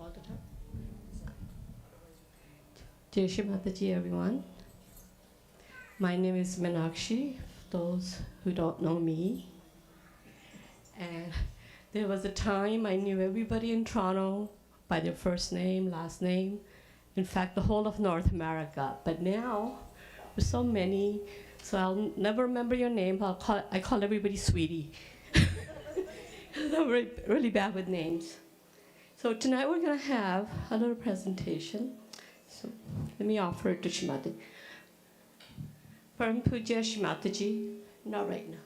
All the time. Jai Shri Mataji, everyone. My name is Meenakshi, for those who don't know me. And there was a time I knew everybody in Toronto by their first name, last name, in fact, the whole of North America. But now, there's so many, so I'll never remember your name. I call everybody Sweetie. I'm really bad with names. So tonight we're going to have a little presentation. So let me offer it to Shrimati. Param Puja Shree Mataji, not right now.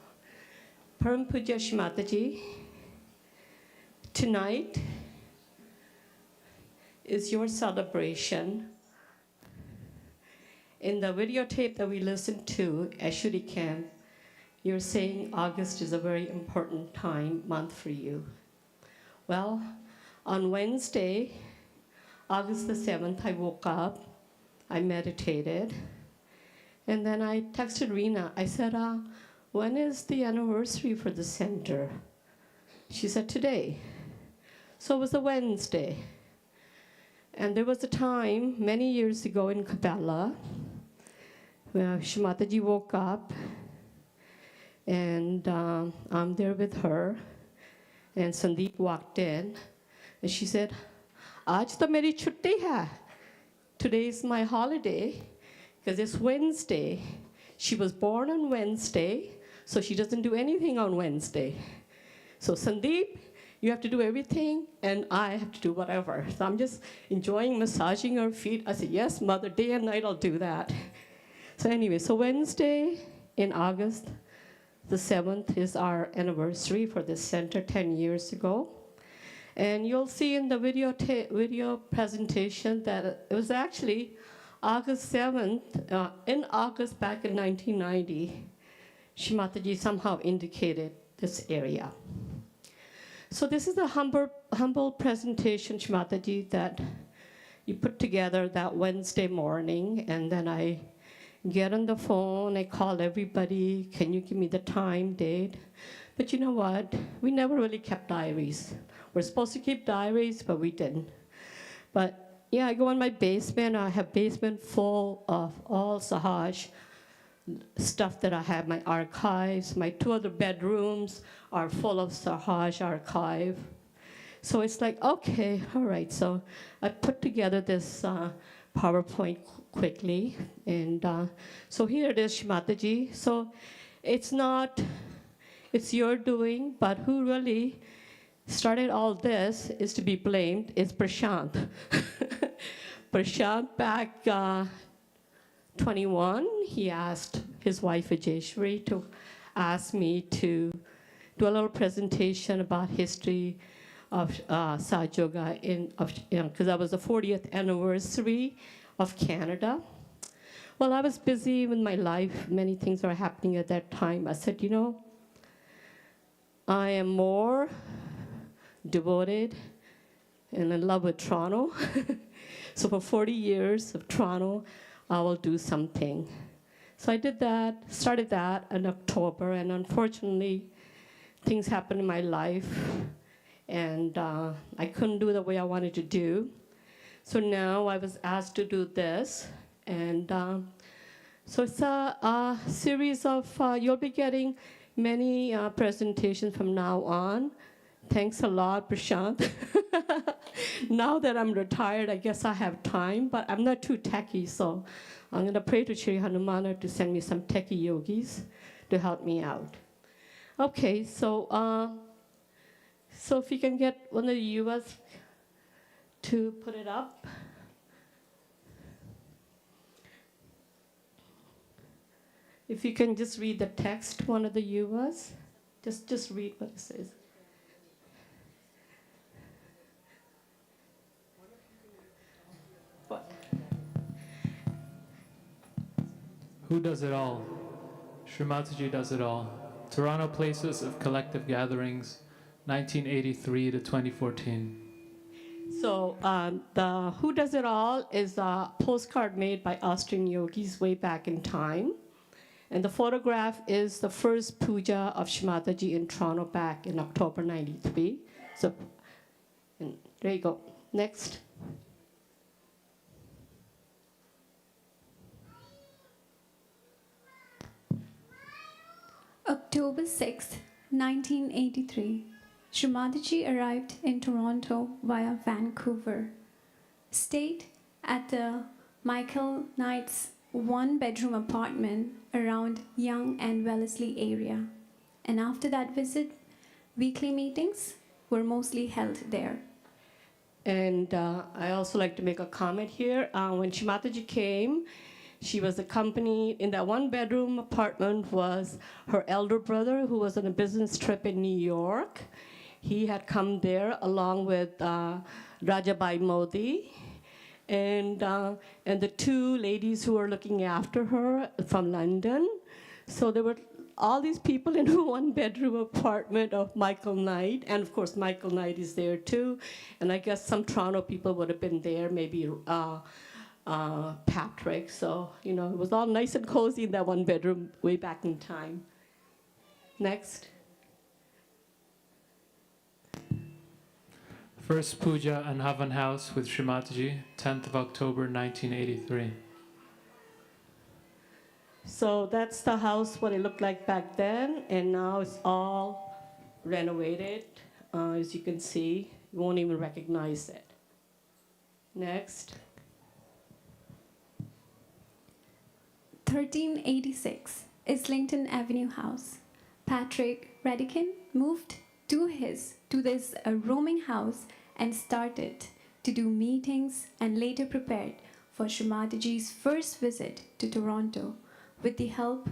Param Puja Shree Mataji, tonight is your celebration. in the videotape that we listened to at Shree Camp, you're saying August is a very important month for you. Well, on Wednesday, August the 7th, I woke up, I meditated, and then I texted Rena. I said, when is the anniversary for the center? She said, today. So it was a Wednesday. And there was a time many years ago in Kabbalah where Shree Mataji woke up, and I'm there with her, and Sandeep walked in, and she said, Aaj to meri chutti hai. Today is my holiday, because it's Wednesday. She was born on Wednesday, so she doesn't do anything on Wednesday. So Sandeep, you have to do everything, and I have to do whatever. So I'm just enjoying massaging her feet. I said, yes, mother, day and night I'll do that. So anyway, so Wednesday in August the 7th is our anniversary for this center 10 years ago. And you'll see in the video presentation that it was actually August 7th, in August back in 1990, Shree Mataji somehow indicated this area. So this is a humble presentation, Shree Mataji, that you put together that Wednesday morning, and then I get on the phone, I call everybody, can you give me the time, date? But you know what? We never really kept diaries. We're supposed to keep diaries, but we didn't. But yeah, I go in my basement, I have basement full of all Sahaj stuff that I have, my archives, my 2 other bedrooms are full of Sahaj archive. So it's like, okay, all right, so I put together this PowerPoint quickly, and so here it is, Shree Mataji. So it's your doing, but who really started all this is to be blamed is Prashant. Prashant back 21, he asked his wife Ajeshwari to ask me to do a little presentation about history of Saj Yoga because that was the 40th anniversary of Canada. Well, I was busy with my life. Many things were happening at that time. I said, I am more devoted and in love with Toronto. So for 40 years of Toronto, I will do something. So I did that, started that in October, and unfortunately, things happened in my life, and I couldn't do the way I wanted to do. So now I was asked to do this, and so it's a series of, you'll be getting many presentations from now on. Thanks a lot, Prashant. Now that I'm retired, I guess I have time, but I'm not too techy, so I'm going to pray to Shri Hanumana to send me some techie yogis to help me out. Okay, so if you can get one of the US to put it up. If you can just read the text, one of the US, just read what it says. What? Who does it all? Shree Mataji does it all. Toronto Places of Collective Gatherings, 1983 to 2014. So the Who Does It All is a postcard made by Austrian yogis way back in time. And the photograph is the first puja of Shree Mataji in Toronto back in October 93. So and there you go. Next. October 6, 1983. Shree Mataji arrived in Toronto via Vancouver. Stayed at the Michael Knight's 1-bedroom apartment around Yonge and Wellesley area. And after that visit, weekly meetings were mostly held there. And I also like to make a comment here. When Shree Mataji came, she was accompanied in that 1-bedroom apartment was her elder brother who was on a business trip in New York. He had come there along with Rajabai Modi and the two ladies who were looking after her from London. So there were all these people in a one-bedroom apartment of Michael Knight, and of course Michael Knight is there too. And I guess some Toronto people would have been there, maybe Patrick. So it was all nice and cozy in that one bedroom way back in time. Next. First puja and Havan house with Shree Mataji, 10th of October 1983. So that's the house, what it looked like back then, and now it's all renovated. As you can see, you won't even recognize it. Next. 1386, Islington Avenue House. Patrick Redican moved to this roaming house and started to do meetings and later prepared for Shree Mataji's first visit to Toronto with the help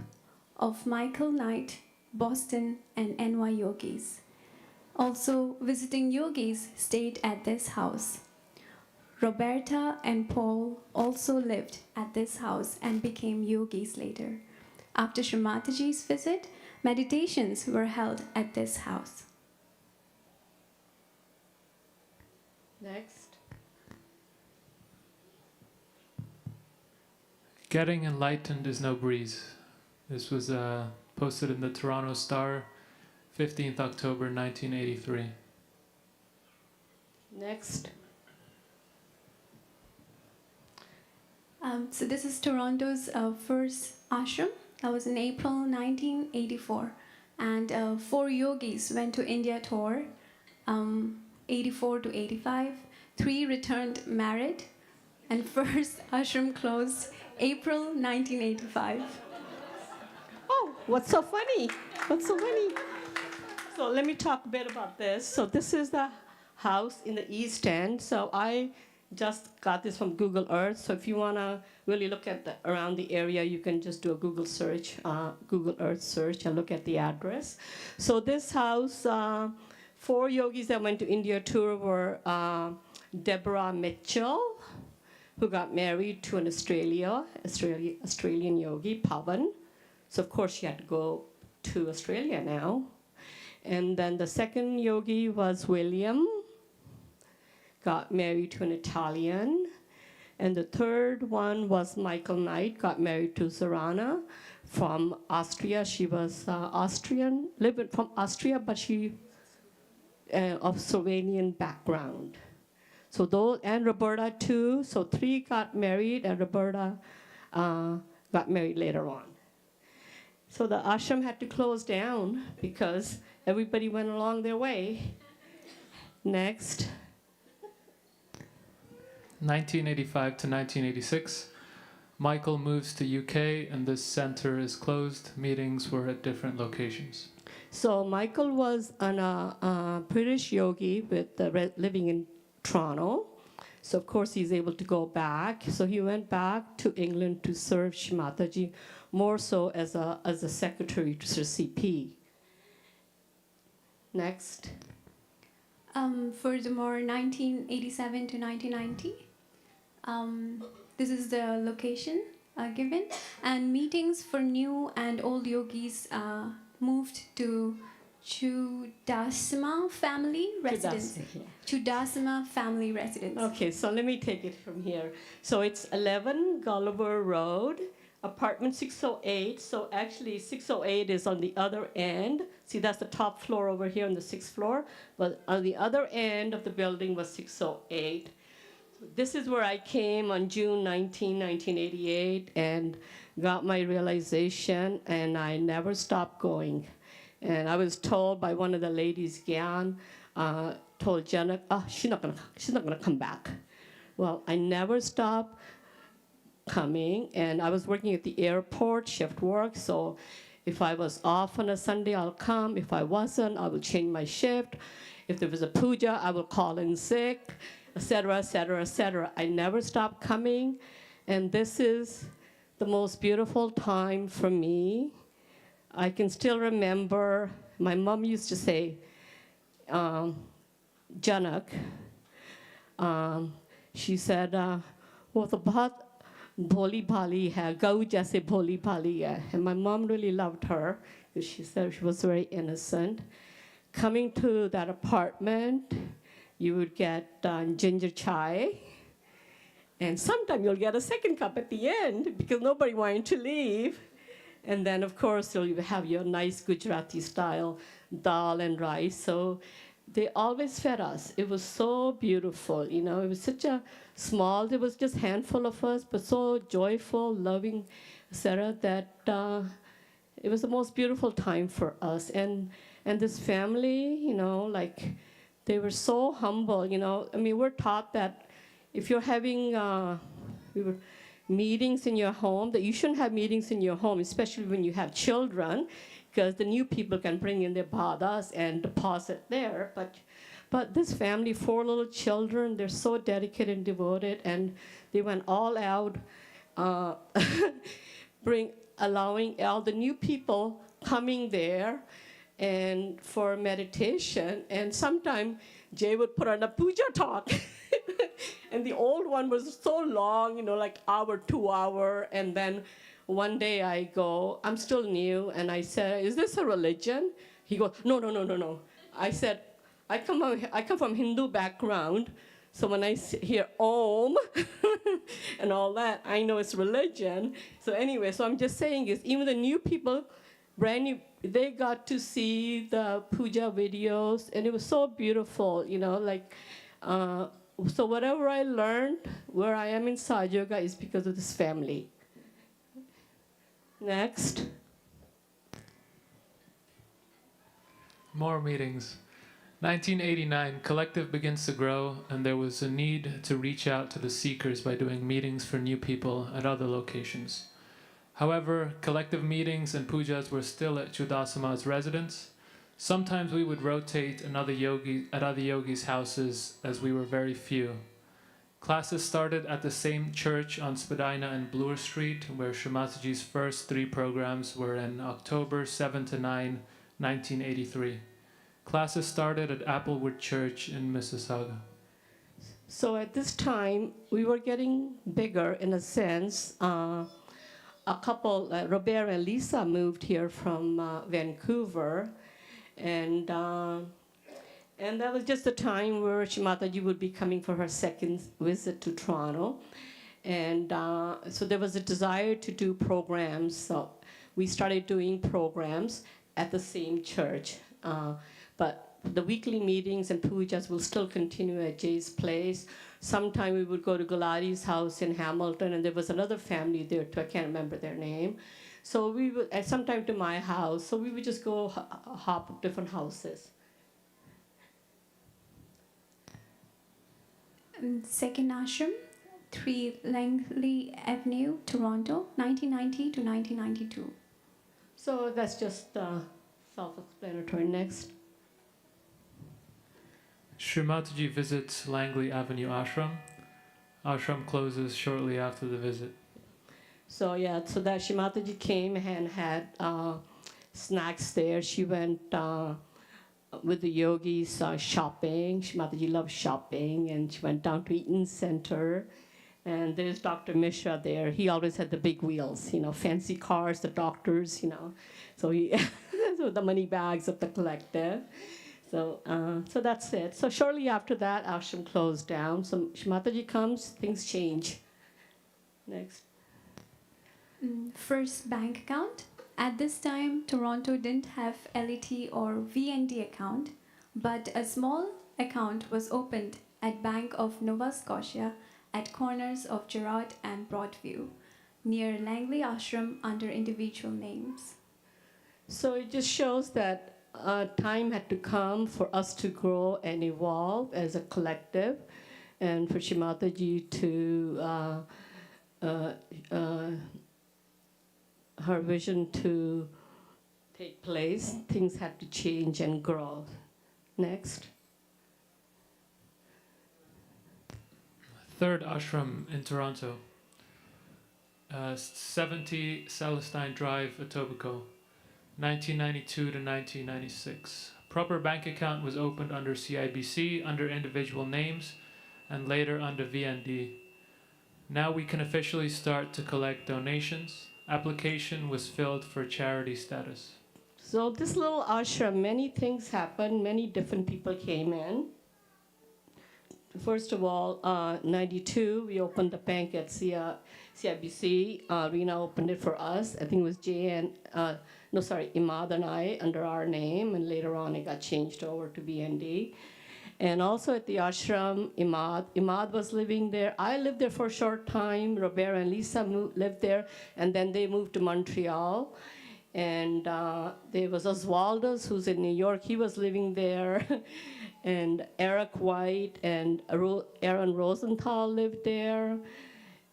of Michael Knight, Boston, and NY yogis. Also, visiting yogis stayed at this house. Roberta and Paul also lived at this house and became yogis later. After Shree Mataji's visit, meditations were held at this house. Next. Getting enlightened is no breeze. This was posted in the Toronto Star, 15th October 1983. Next. So this is Toronto's first ashram. That was in April 1984. And 4 yogis went to India tour, 84 to 85. 3 returned married. And first ashram closed April 1985. Oh, what's so funny? What's so funny? So let me talk a bit about this. So this is the house in the East End. So I just got this from Google Earth. So if you want to really look at around the area, you can just do a Google search, Google Earth search, and look at the address. So this house, 4 yogis that went to India tour were Deborah Mitchell, who got married to an Australian yogi, Pavan. So of course she had to go to Australia now. And then the second yogi was William, got married to an Italian. And the third one was Michael Knight, got married to Zorana from Austria. She was Austrian, lived from Austria, but she of Slovenian background. So those, and Roberta too. So 3 got married, and Roberta got married later on. So the ashram had to close down because everybody went along their way. Next. 1985 to 1986. Michael moves to UK and this center is closed. Meetings were at different locations. So Michael was a British yogi with living in Toronto. So of course he's able to go back. So he went back to England to serve Shree Mataji, more so as a secretary to Sir CP. Next. Furthermore, 1987 to 1990. This is the location given. And meetings for new and old yogis moved to Chudasama family residence. Chudasama family residence. Okay, so let me take it from here. So it's 11 Gulliver Road, apartment 608. So actually 608 is on the other end. See, that's the top floor over here on the 6th floor. But on the other end of the building was 608. So this is where I came on June 19, 1988, and got my realization, and I never stopped going. And I was told by one of the ladies, Gyan, told Janet, she's not gonna come back. Well, I never stopped coming, and I was working at the airport, shift work, so if I was off on a Sunday, I'll come. If I wasn't, I will change my shift. If there was a puja, I will call in sick, etc., etc., etc. I never stopped coming, and this is the most beautiful time for me. I can still remember, my mom used to say, Janak, she said, वो तो बहुत भोली भाली है, गऊ जैसे भोली भाली है. And my mom really loved her because she said she was very innocent. Coming to that apartment, you would get ginger chai. And sometimes you'll get a second cup at the end because nobody wanted to leave. And then, of course, you'll have your nice Gujarati style dal and rice. So they always fed us. It was so beautiful, you know. It was such a small, there was just a handful of us, but so joyful, loving, Sarah, that it was the most beautiful time for us. And this family, you know, like, they were so humble, you know. I mean, we're taught that if you're having meetings in your home, that you shouldn't have meetings in your home, especially when you have children, because the new people can bring in their bhadas and deposit there. But this family, 4 little children, they're so dedicated and devoted, and they went all out, allowing all the new people coming there and for meditation. And sometimes Jay would put on a puja talk. And the old one was so long, you know, like hour, 2 hour. And then one day I go, I'm still new, and I said, is this a religion? He goes, no. I said, I come from Hindu background, so when I hear Om and all that, I know it's religion. So anyway, so I'm just saying is even the new people, brand new, they got to see the puja videos, and it was so beautiful, you know, like, so whatever I learned, where I am in Sahaja Yoga is because of this family. Next. More meetings. 1989, Collective begins to grow, and there was a need to reach out to the seekers by doing meetings for new people at other locations. However, Collective meetings and pujas were still at Chudasama's residence. Sometimes we would rotate at other yogis' houses, as we were very few. Classes started at the same church on Spadina and Bloor Street, where Shree Mataji's first 3 programs were in October 7 to 9, 1983. Classes started at Applewood Church in Mississauga. So at this time, we were getting bigger in a sense. A couple, Robert and Lisa, moved here from Vancouver. And that was just the time where Shree Mataji would be coming for her second visit to Toronto. And so there was a desire to do programs. So we started doing programs at the same church. But the weekly meetings and pujas will still continue at Jay's place. Sometime we would go to Gulati's house in Hamilton, and there was another family there too. I can't remember their name. So we would, and sometime to my house. So we would just go hop different houses. Second ashram, 3 Langley Avenue, Toronto, 1990 to 1992. So that's just self-explanatory. Next. Shree Mataji visits Langley Avenue Ashram. Ashram closes shortly after the visit. So yeah, so that Shree Mataji came and had snacks there. She went with the yogis shopping. Shree Mataji loves shopping, and she went down to Eaton Center. And there's Dr. Mishra there. He always had the big wheels, you know, fancy cars, the doctors, you know. So he, so the money bags of the collective. So that's it. So shortly after that, ashram closed down. So Shree Mataji comes, things change. Next. First bank account. At this time, Toronto didn't have LET or VND account, but a small account was opened at Bank of Nova Scotia at corners of Gerrard and Broadview, near Langley Ashram under individual names. So it just shows that time had to come for us to grow and evolve as a collective, and for Shree Mataji to her vision to take place. Things had to change and grow. Next. Third ashram in Toronto. 70 Celestine Drive, Etobicoke, 1992 to 1996. Proper bank account was opened under CIBC, under individual names, and later under VND. Now we can officially start to collect donations. Application was filled for charity status. So this little ashram, many things happened. Many different people came in. First of all, 92, we opened the bank at CIBC. Rina opened it for us. I think it was Imad and I under our name, and later on it got changed over to BND. And also at the ashram, Imad was living there. I lived there for a short time. Robert and Lisa lived there, and then they moved to Montreal. And there was Oswaldus, who's in New York. He was living there. And Eric White and Aaron Rosenthal lived there.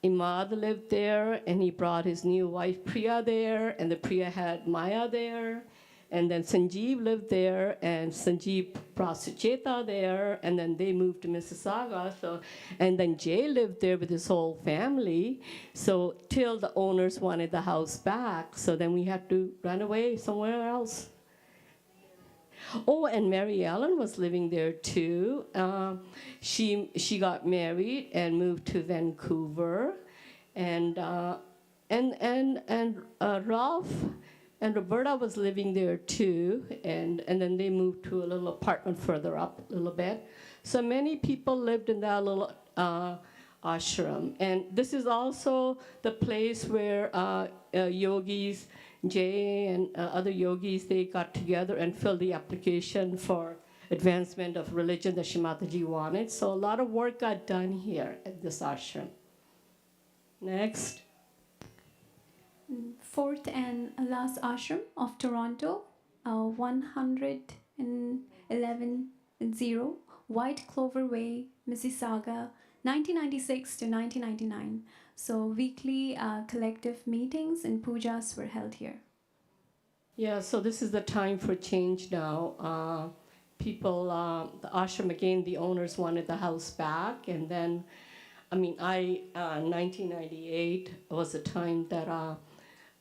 Imad lived there, and he brought his new wife Priya there, and the Priya had Maya there. And then Sanjeev lived there, and Sanjeev brought Sucheta there, and then they moved to Mississauga. And then Jay lived there with his whole family. So till the owners wanted the house back, so then we had to run away somewhere else. Oh, and Mary Ellen was living there too. She got married and moved to Vancouver, and Ralph and Roberta was living there too, and then they moved to a little apartment further up a little bit. So many people lived in that little ashram, and this is also the place where yogis. Jay and other yogis, they got together and filled the application for advancement of religion that Shree Mataji wanted. So a lot of work got done here at this ashram. Next. Fourth and last ashram of Toronto, 111-0, White Clover Way, Mississauga, 1996 to 1999. So weekly collective meetings and pujas were held here. Yeah, so this is the time for change now. The ashram again, the owners wanted the house back, and then, 1998 was the time that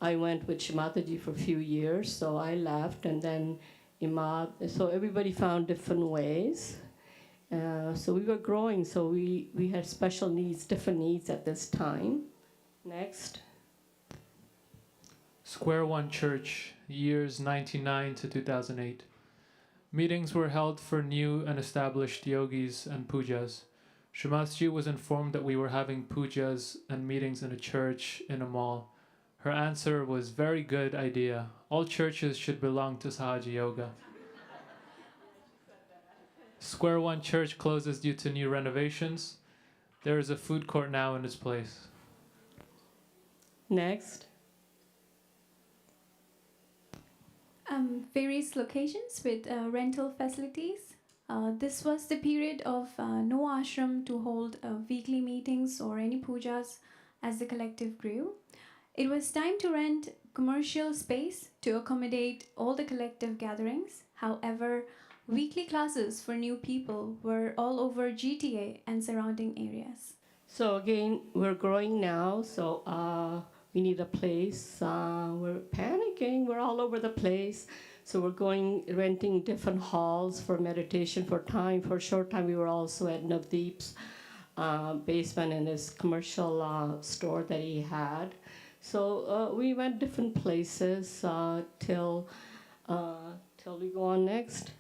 I went with Shree Mataji for a few years, so I left, and then Imad, so everybody found different ways. So we were growing, so we had special needs, different needs at this time. Next. Square One Church, years 1999 to 2008. Meetings were held for new and established yogis and pujas. Shree Mataji was informed that we were having pujas and meetings in a church in a mall. Her answer was, very good idea. All churches should belong to Sahaja Yoga. Square One Church closes due to new renovations. There is a food court now in its place. Next. Various locations with rental facilities. This was the period of no ashram to hold weekly meetings or any pujas as the collective grew. It was time to rent commercial space to accommodate all the collective gatherings. However, weekly classes for new people were all over GTA and surrounding areas. So again, we're growing now, so we need a place. We're panicking, we're all over the place. So we're renting different halls for meditation for time. For a short time, we were also at Navdeep's basement in his commercial store that he had. So we went different places till we go on next.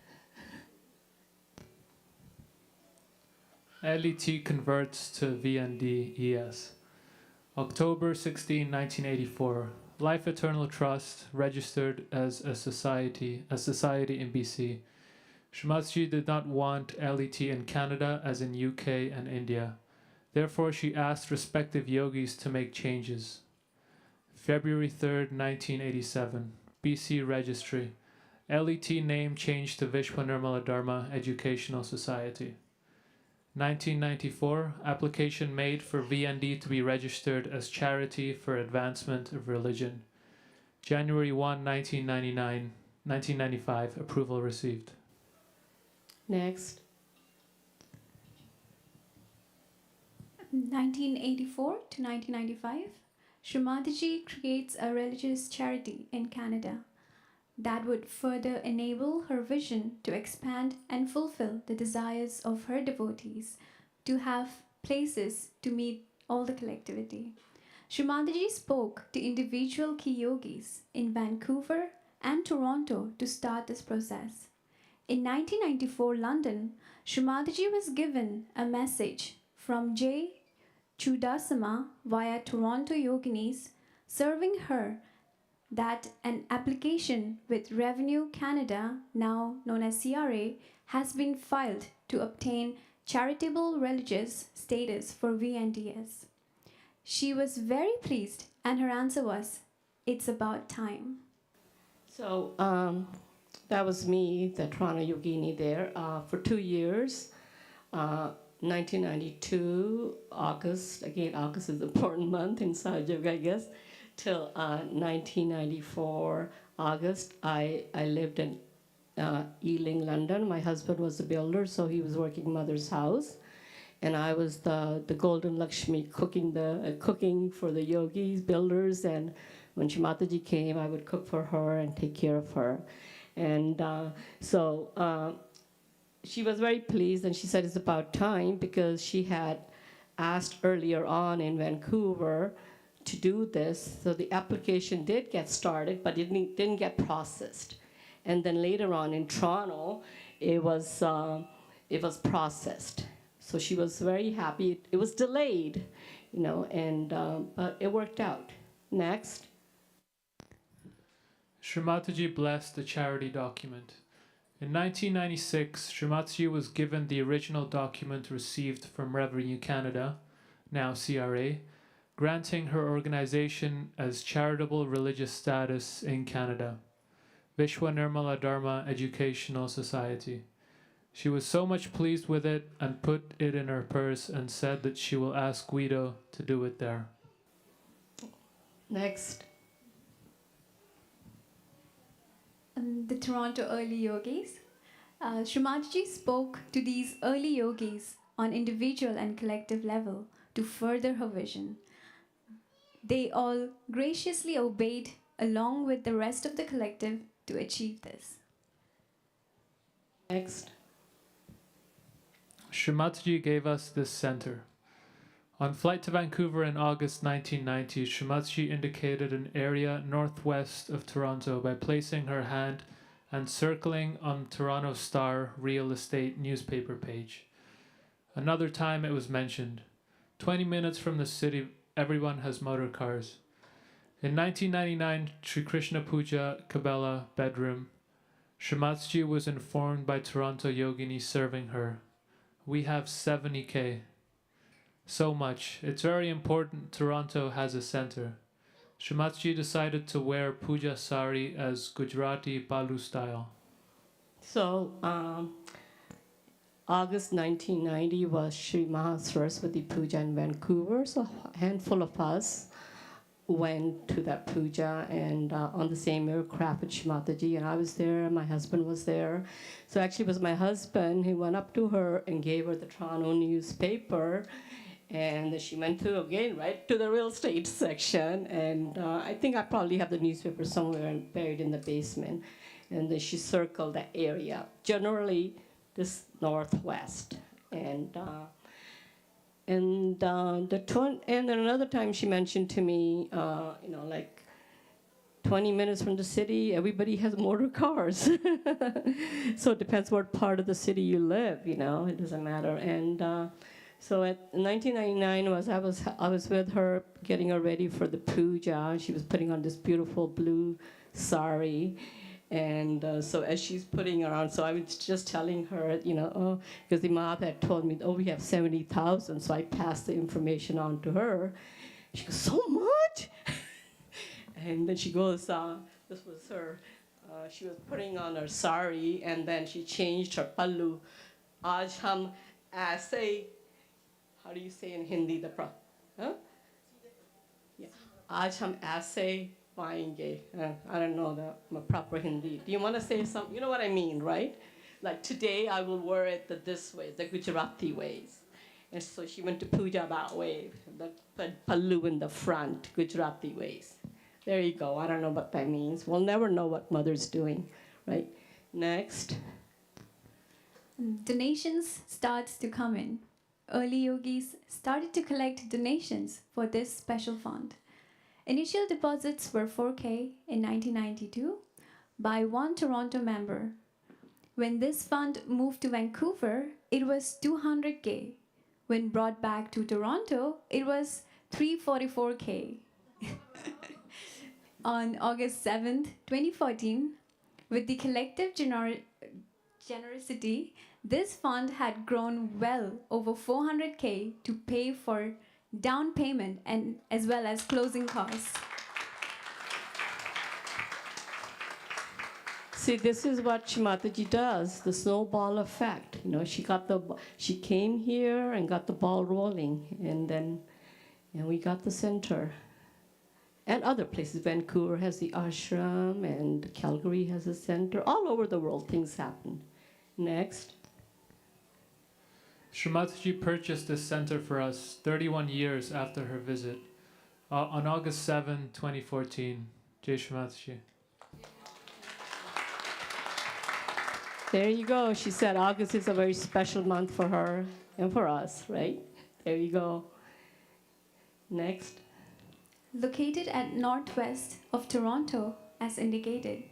LET converts to VND ES. October 16, 1984. Life Eternal Trust registered as a society in BC. Shree Mataji did not want LET in Canada as in UK and India. Therefore, she asked respective yogis to make changes. February 3rd, 1987. BC Registry. LET name changed to Vishwa Nirmala Dharma Educational Society. 1994, application made for VND to be registered as Charity for Advancement of Religion. January 1, 1995, approval received. Next. 1984 to 1995, Shree Mataji creates a religious charity in Canada that would further enable her vision to expand and fulfill the desires of her devotees to have places to meet all the collectivity. Sri Mataji spoke to individual key yogis in Vancouver and Toronto to start this process. In 1994 London, Sri Mataji was given a message from J. Chudasama via Toronto Yoginis serving her that an application with Revenue Canada, now known as CRA, has been filed to obtain charitable religious status for VNDS. She was very pleased, and her answer was, "It's about time." So that was me, the Toronto Yogini there, for 2 years. 1992, August, again, August is an important month in Sahaja Yoga, I guess, till 1994, August, I lived in Ealing, London. My husband was a builder, so he was working mother's house. And I was the Golden Lakshmi cooking for the yogis, builders, and when Sri Mataji came, I would cook for her and take care of her. And she was very pleased, and she said it's about time because she had asked earlier on in Vancouver to do this. So the application did get started, but it didn't get processed. And then later on in Toronto, it was processed. So she was very happy. It was delayed, but it worked out. Next. Sri Mataji blessed the charity document. In 1996, Sri Mataji was given the original document received from Revenue Canada, now CRA, granting her organization as charitable religious status in Canada, Vishwa Nirmala Dharma Educational Society. She was so much pleased with it and put it in her purse and said that she will ask Guido to do it there. Next. The Toronto early yogis. Sri Mataji spoke to these early yogis on individual and collective level to further her vision. They all graciously obeyed along with the rest of the collective to achieve this. Next. Sri Mataji gave us this center. On flight to Vancouver in August 1990, Sri Mataji indicated an area northwest of Toronto by placing her hand and circling on Toronto Star real estate newspaper page. Another time it was mentioned. 20 minutes from the city, everyone has motor cars. In 1999, Sri Krishna Puja Kabela bedroom, Sri Mataji was informed by Toronto Yogini serving her. We have 70K. So much. It's very important Toronto has a center. Sri Mataji decided to wear puja sari as Gujarati Balu style. So August 1990 was Sri Mahasaraswati Puja in Vancouver. So a handful of us went to that puja and on the same aircraft with Sri Mataji, and I was there, my husband was there. So actually it was my husband who went up to her and gave her the Toronto newspaper, and she went to, again, right to the real estate section, and I think I probably have the newspaper somewhere buried in the basement, and then she circled that area, generally this northwest, and then another time she mentioned to me, like 20 minutes from the city, everybody has motor cars. So it depends what part of the city you live, it doesn't matter. And so at 1999 I was with her, getting her ready for the puja. She was putting on this beautiful blue sari. And so as she's putting her on, so I was just telling her, because the Mahat had told me, we have 70,000. So I passed the information on to her. She goes, so much? And then she goes, this was her, she was putting on her sari, and then she changed her pallu. Aaj hum aise, how do you say in Hindi, huh? Yeah. Aaj hum aise paenge. I don't know the proper Hindi. Do you want to say something? You know what I mean, right? Like today I will wear it this way, the Gujarati ways. And so she went to puja that way, the pallu in the front, Gujarati ways. There you go. I don't know what that means. We'll never know what mother's doing, right? Next. Donations starts to come in. early yogis started to collect donations for this special fund. Initial deposits were 4K in 1992 by one Toronto member. When this fund moved to Vancouver, it was 200K. When brought back to Toronto, it was 344K. On August 7th, 2014, with the collective generosity, this fund had grown well over 400K to pay for down payment and as well as closing costs. See, this is what Shree Mataji does, the snowball effect. You know, she came here and got the ball rolling, and we got the center. And other places, Vancouver has the ashram, and Calgary has a center. All over the world, things happen. Next. Shree Mataji purchased this center for us 31 years after her visit, on August 7, 2014. Jai Shree Mataji. There you go. She said August is a very special month for her and for us, right? There you go. Next. Located at northwest of Toronto, as indicated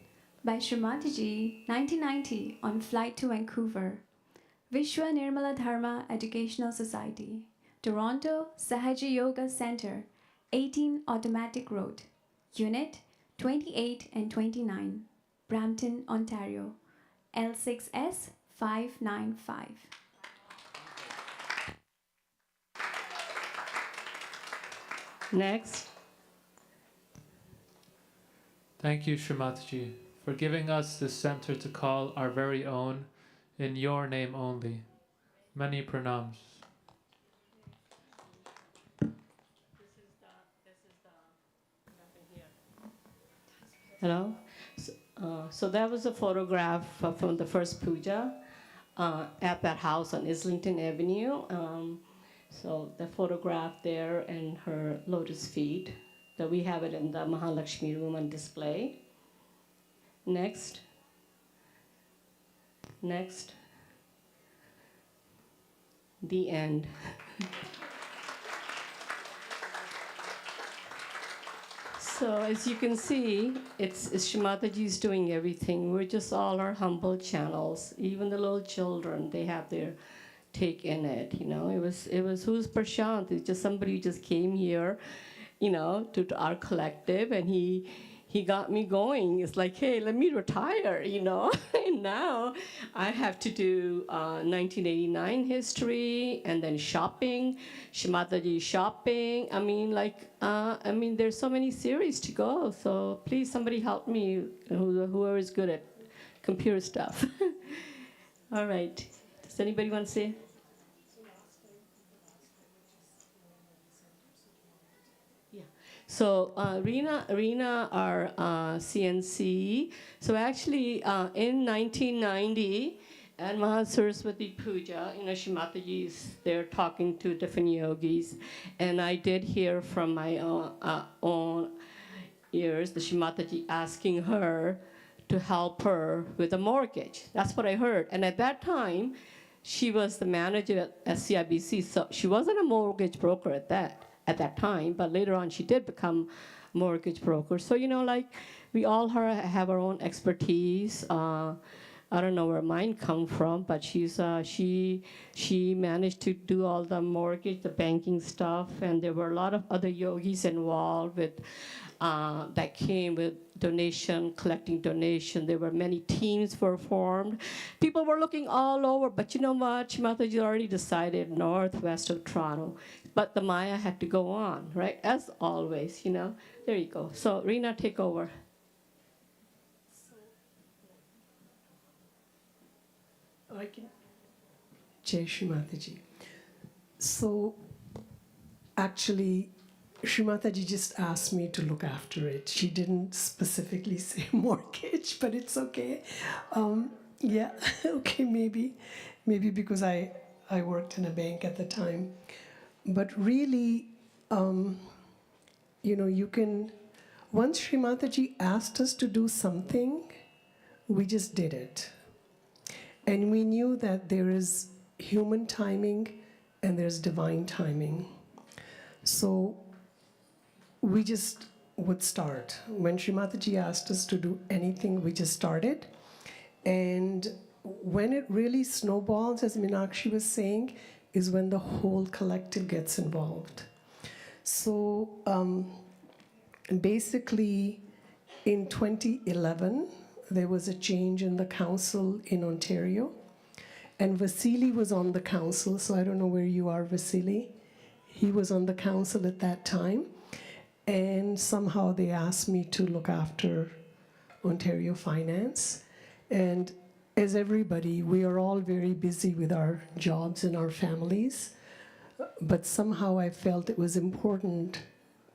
by Shree Mataji, 1990 on flight to Vancouver. Vishwa Nirmala Dharma Educational Society, Toronto Sahaja Yoga Center, 18 Automatic Road, Unit 28 and 29, Brampton, Ontario, L6S 595. Next. Thank you, Shree Mataji, for giving us this center to call our very own in your name only. Many pranams. Hello? So that was a photograph from the first puja at that house on Islington Avenue. So the photograph there and her lotus feet, that we have it in the Mahalakshmi room on display. Next. Next. The end. So as you can see, it's Shree Mataji is doing everything. We're just all our humble channels. Even the little children, they have their take in it. You know, it was who's Prashant? It's just somebody who just came here, you know, to our collective, and he got me going. It's like, hey, let me retire, you know. And now I have to do 1989 history and then shopping, Shree Mataji shopping. I mean, there's so many series to go. So please, somebody help me, whoever is good at computer stuff. All right. Does anybody want to say? So Reena, our CNC. So actually, in 1990, at Mahasaraswati Puja, you know, Shree Mataji is there talking to different yogis, and I did hear from my own ears the Shree Mataji asking her to help her with a mortgage. That's what I heard. And at that time, she was the manager at CIBC, so she wasn't a mortgage broker at that time, but later on she did become mortgage broker. So, you know, like we all have our own expertise. I don't know where mine come from, but she managed to do all the mortgage, the banking stuff, and there were a lot of other yogis involved with that came with collecting donation. There were many teams were formed. People were looking all over, but you know what? Shree Mataji already decided northwest of Toronto. But the Maya had to go on, right? As always, you know. There you go. So, Reena, take over. I can. Jai Shree Mataji. So, actually, Shree Mataji just asked me to look after it. She didn't specifically say mortgage, but it's okay. Yeah, okay, maybe because I worked in a bank at the time. But really, you know, you can, once Shree Mataji asked us to do something, we just did it. And we knew that there is human timing and there's divine timing. So we just would start. When Shree Mataji asked us to do anything, we just started. And when it really snowballs, as Meenakshi was saying, is when the whole collective gets involved. So basically, in 2011, there was a change in the council in Ontario. And Vasily was on the council, so I don't know where you are, Vasily. He was on the council at that time. And somehow they asked me to look after Ontario finance. And as everybody, we are all very busy with our jobs and our families. But somehow I felt it was important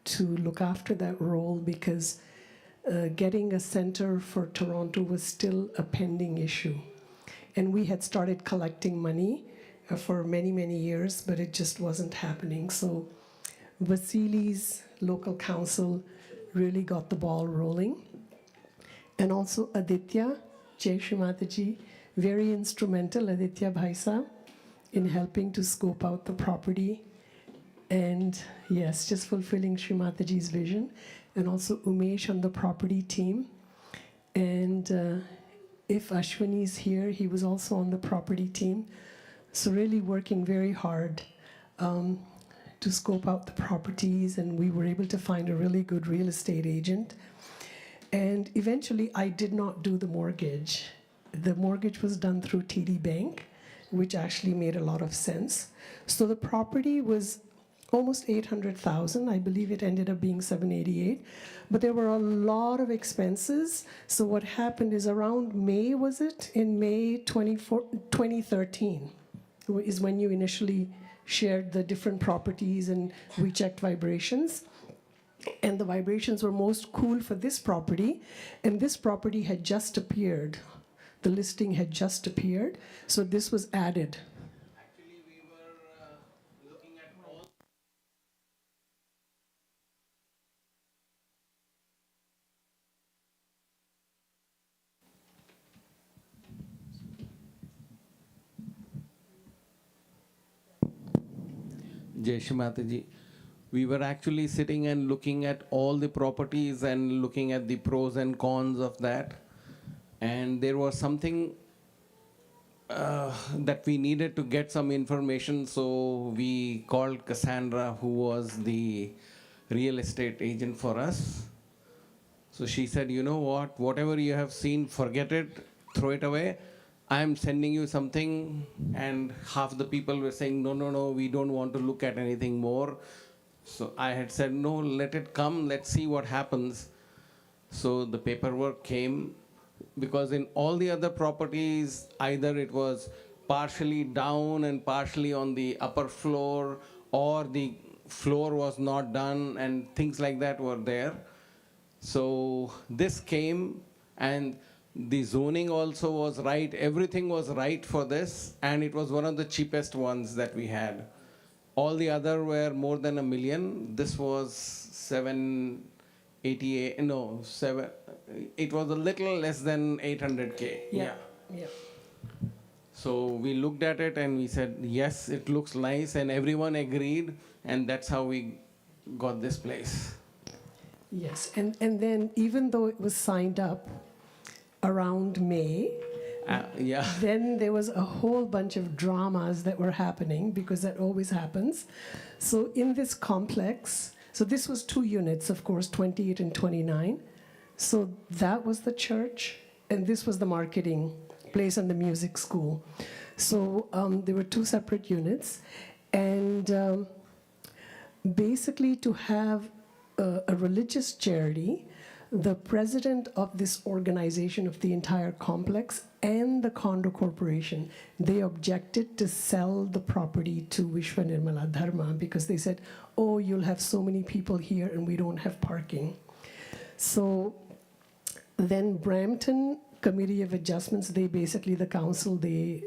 to look after that role because getting a center for Toronto was still a pending issue. And we had started collecting money for many, many years, but it just wasn't happening. So Vasily's local council really got the ball rolling. And also Aditya, Shree Mataji, very instrumental, Aditya Bhaisa, in helping to scope out the property. And yes, just fulfilling Shree Mataji's vision. And also Umesh on the property team. And if Ashwini's here, he was also on the property team. So really working very hard to scope out the properties, and we were able to find a really good real estate agent. And eventually I did not do the mortgage. The mortgage was done through TD Bank, which actually made a lot of sense. So the property was almost 800,000. I believe it ended up being 788. But there were a lot of expenses. So what happened is around May, was it? In May 2013 is when you initially shared the different properties and we checked vibrations. And the vibrations were most cool for this property. And this property had just appeared. The listing had just appeared. So this was added. Actually, we were looking at all. Jai Shri Mataji. We were actually sitting and looking at all the properties and looking at the pros and cons of that. And there was something that we needed to get some information, so we called Cassandra, who was the real estate agent for us. So she said, you know what, whatever you have seen, forget it, throw it away. I'm sending you something. And half the people were saying, no, no, no, we don't want to look at anything more. So I had said, no, let it come, let's see what happens. So the paperwork came, because in all the other properties, either it was partially down and partially on the upper floor, or the floor was not done, and things like that were there. So this came, and the zoning also was right. Everything was right for this, and it was one of the cheapest ones that we had. All the other were more than $1 million. This was 788, no, 7, it was a little less than 800K. Yeah. So we looked at it and we said, yes, it looks nice, and everyone agreed, and that's how we got this place. Yes, and then even though it was signed up around May, Yeah. then there was a whole bunch of dramas that were happening, because that always happens. So in this complex, so this was 2 units, of course, 28 and 29. So that was the church, and this was the marketing place and the music school. So there were 2 separate units. And basically, to have a religious charity, the president of this organization of the entire complex and the condo corporation, they objected to sell the property to Vishwa Nirmala Dharma, because they said, oh, you'll have so many people here and we don't have parking. So then Brampton Committee of Adjustments, they basically, the council, they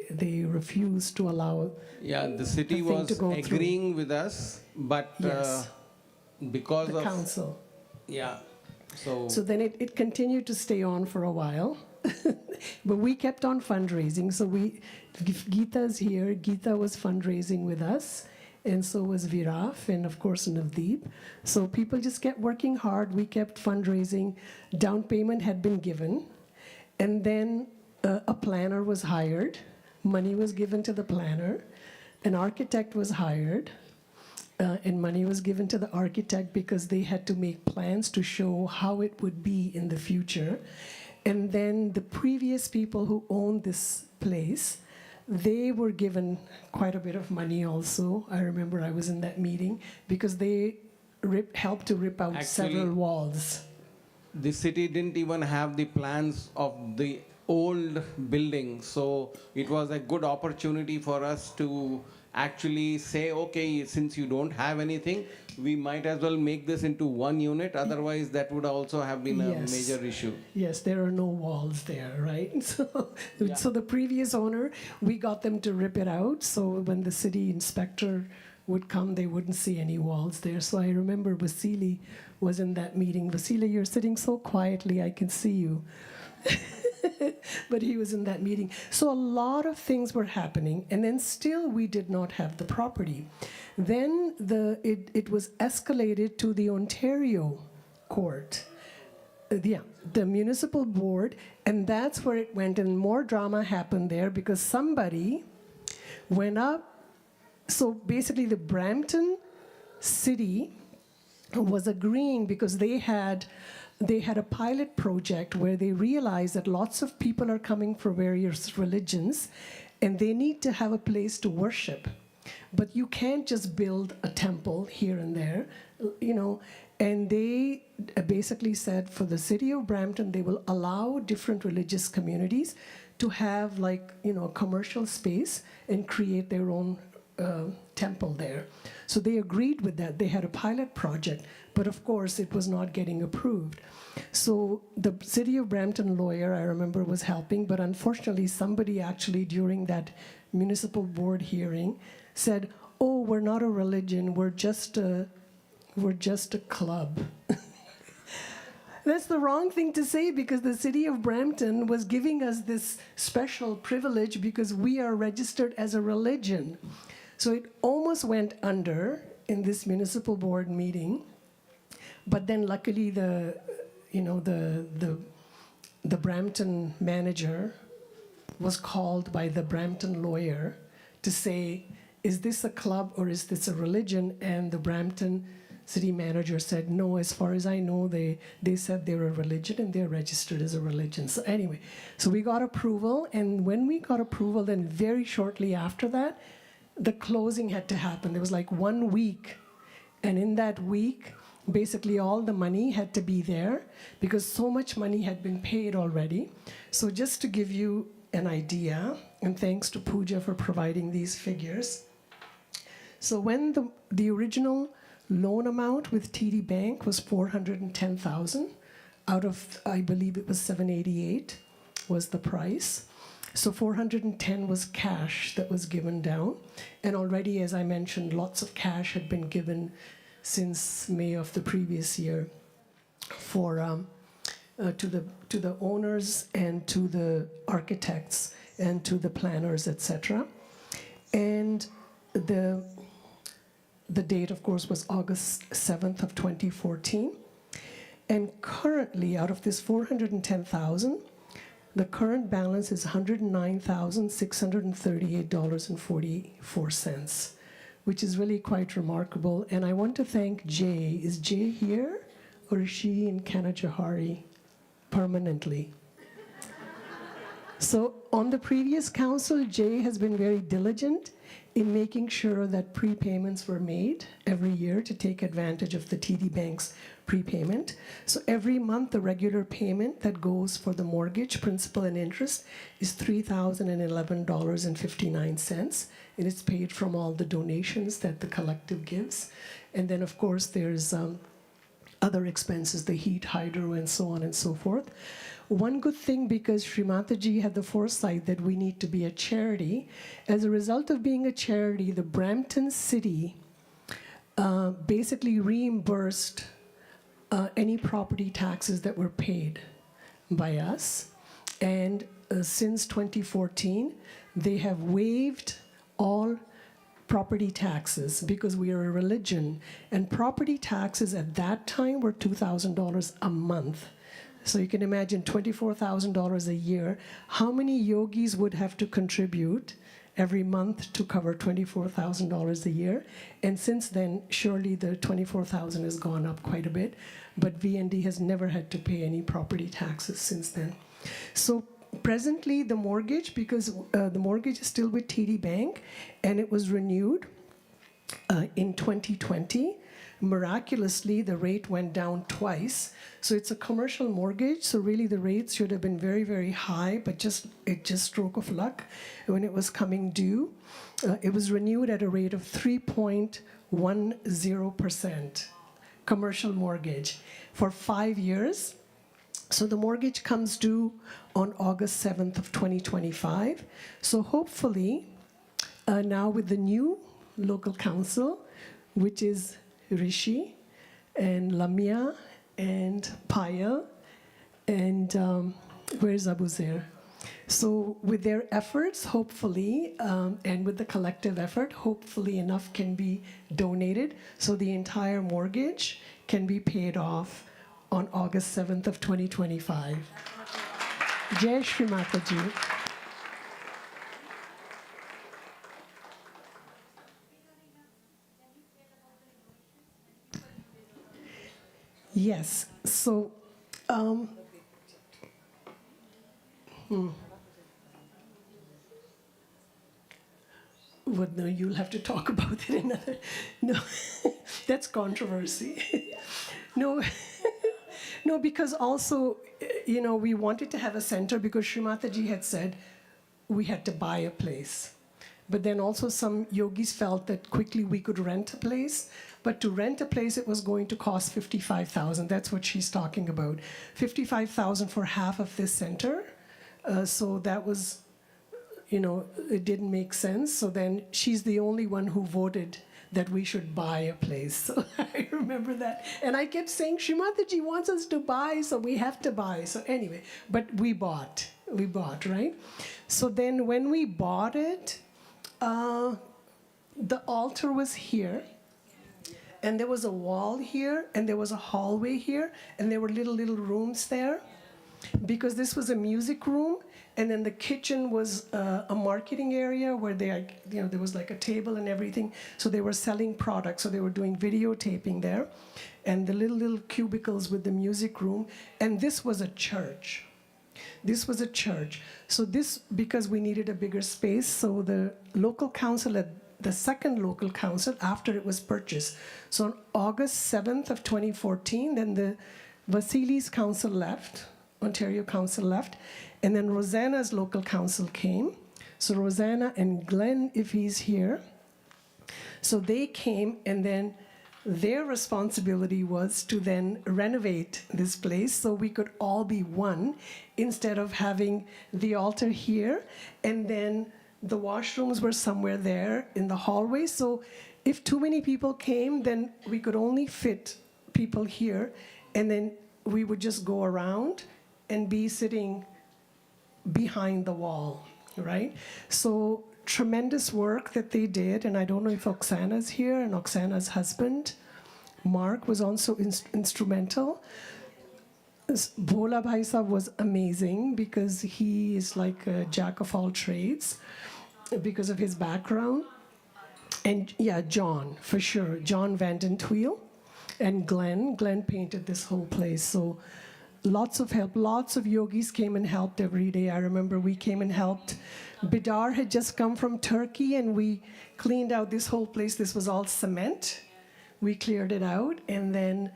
refused to allow. Yeah, the city was agreeing with us, but Yes. because The of council. Yeah. So then it continued to stay on for a while. But we kept on fundraising. So Geeta's here. Geeta was fundraising with us. and so was Viraf, and of course Navdeep. So people just kept working hard. We kept fundraising. Down payment had been given, and then a planner was hired. Money was given to the planner. An architect was hired, and money was given to the architect because they had to make plans to show how it would be in the future. And then the previous people who owned this place, they were given quite a bit of money also. I remember I was in that meeting because they helped to rip out several walls. The city didn't even have the plans of the old building, so it was a good opportunity for us to actually say, okay, since you don't have anything, we might as well make this into one unit. Otherwise, that would also have been a major issue. Yes, there are no walls there, right? So the previous owner, we got them to rip it out. So when the city inspector would come, they wouldn't see any walls there. So I remember Vasily was in that meeting. Vasily, you're sitting so quietly, I can see you. But he was in that meeting. So a lot of things were happening, and then still we did not have the property. Then it was escalated to the Ontario court, the municipal board, and that's where it went, and more drama happened there because somebody went up. So basically the Brampton city was agreeing because they had a pilot project where they realized that lots of people are coming from various religions and they need to have a place to worship. But you can't just build a temple here and there, and they basically said for the city of Brampton, they will allow different religious communities to have a commercial space and create their own temple there. So they agreed with that. They had a pilot project, but of course it was not getting approved. So the city of Brampton lawyer, I remember, was helping, but unfortunately somebody actually during that municipal board hearing said, oh, we're not a religion, we're just a club. That's the wrong thing to say because the city of Brampton was giving us this special privilege because we are registered as a religion. So it almost went under in this municipal board meeting, but then luckily the Brampton manager was called by the Brampton lawyer to say, is this a club or is this a religion? And the Brampton city manager said, no, as far as I know, they said they're a religion and they're registered as a religion. So anyway, so we got approval, and when we got approval, then very shortly after that, the closing had to happen. There was like 1 week, and in that week, basically all the money had to be there because so much money had been paid already. So just to give you an idea, and thanks to Pooja for providing these figures. So when the original loan amount with TD Bank was 410,000, out of, I believe it was 788 was the price. So 410 was cash that was given down. And already, as I mentioned, lots of cash had been given since May of the previous year for to the owners and to the architects and to the planners, etc. And the date, of course, was August 7th of 2014. And currently, out of this 410,000, the current balance is $109,638.44, which is really quite remarkable. And I want to thank Jay. Is Jay here, or is she in Kanachahari permanently? So on the previous council, Jay has been very diligent in making sure that prepayments were made every year to take advantage of the TD Bank's prepayment. So every month, the regular payment that goes for the mortgage, principal and interest, is $3,011.59, and it's paid from all the donations that the collective gives. And then, of course, there's other expenses, the heat, hydro, and so on and so forth. One good thing, because Shree Mataji had the foresight that we need to be a charity, as a result of being a charity, the Brampton City basically reimbursed any property taxes that were paid by us. And since 2014, they have waived all property taxes because we are a religion. And property taxes at that time were $2,000 a month. So you can imagine $24,000 a year. How many yogis would have to contribute every month to cover $24,000 a year? And since then, surely the $24,000 has gone up quite a bit. But VND has never had to pay any property taxes since then. So presently, the mortgage, because the mortgage is still with TD Bank, and it was renewed in 2020. Miraculously, the rate went down twice. So it's a commercial mortgage, so really the rates should have been very, very high, but just stroke of luck. When it was coming due, it was renewed at a rate of 3.10%, commercial mortgage, for 5 years. So the mortgage comes due on August 7th of 2025. So hopefully, now with the new local council, which is Rishi and Lamia and Payal and where's Abu Zair? So with their efforts, hopefully, and with the collective effort, hopefully enough can be donated so the entire mortgage can be paid off on August 7th of 2025. Jai Shree Mataji. Yes, so, Well, no, you'll have to talk about it another, no, that's controversy. No, no, because also, we wanted to have a center because Shree Mataji had said we had to buy a place. But then also some yogis felt that quickly we could rent a place. But to rent a place, it was going to cost $55,000. That's what she's talking about. $55,000 for half of this center. So that was, it didn't make sense. So then she's the only one who voted that we should buy a place. So I remember that. And I kept saying, Shree Mataji wants us to buy, so we have to buy. So anyway, but we bought, right? So then when we bought it, the altar was here, and there was a wall here, and there was a hallway here, and there were little rooms there, because this was a music room, and then the kitchen was a marketing area where there was like a table and everything, so they were selling products, so they were doing videotaping there, and the little cubicles with the music room, and this was a church. This was a church. So this, because we needed a bigger space, so the local council, the second local council after it was purchased. So on August 7th of 2014, then the Vasilis council left, Ontario council left, and then Rosanna's local council came. So Rosanna and Glenn, if he's here, so they came, and then their responsibility was to then renovate this place so we could all be one, instead of having the altar here, and then the washrooms were somewhere there in the hallway. So if too many people came, then we could only fit people here, and then we would just go around and be sitting behind the wall, right? So tremendous work that they did, and I don't know if Oksana's here, and Oksana's husband, Mark, was also instrumental. Bhola Bhai Sahab was amazing because he is like a jack of all trades because of his background. And yeah, John, for sure, John Vanden Tweel, and Glenn painted this whole place. So lots of help, lots of yogis came and helped every day. I remember we came and helped. Bidar had just come from Turkey, and we cleaned out this whole place. This was all cement. We cleared it out, and then,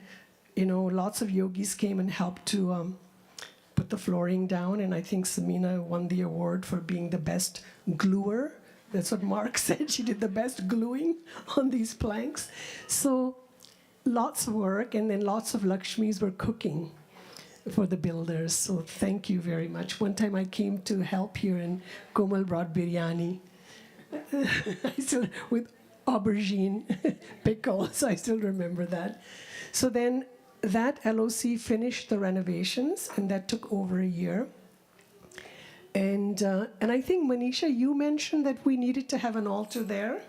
lots of yogis came and helped to put the flooring down, and I think Samina won the award for being the best gluer. That's what Mark said. She did the best gluing on these planks. So lots of work, and then lots of Lakshmis were cooking for the builders. So thank you very much. One time I came to help here, and Komal brought biryani with aubergine pickle, so I still remember that. So then that LOC finished the renovations, and that took over a year. And I think, Manisha, you mentioned that we needed to have an altar there.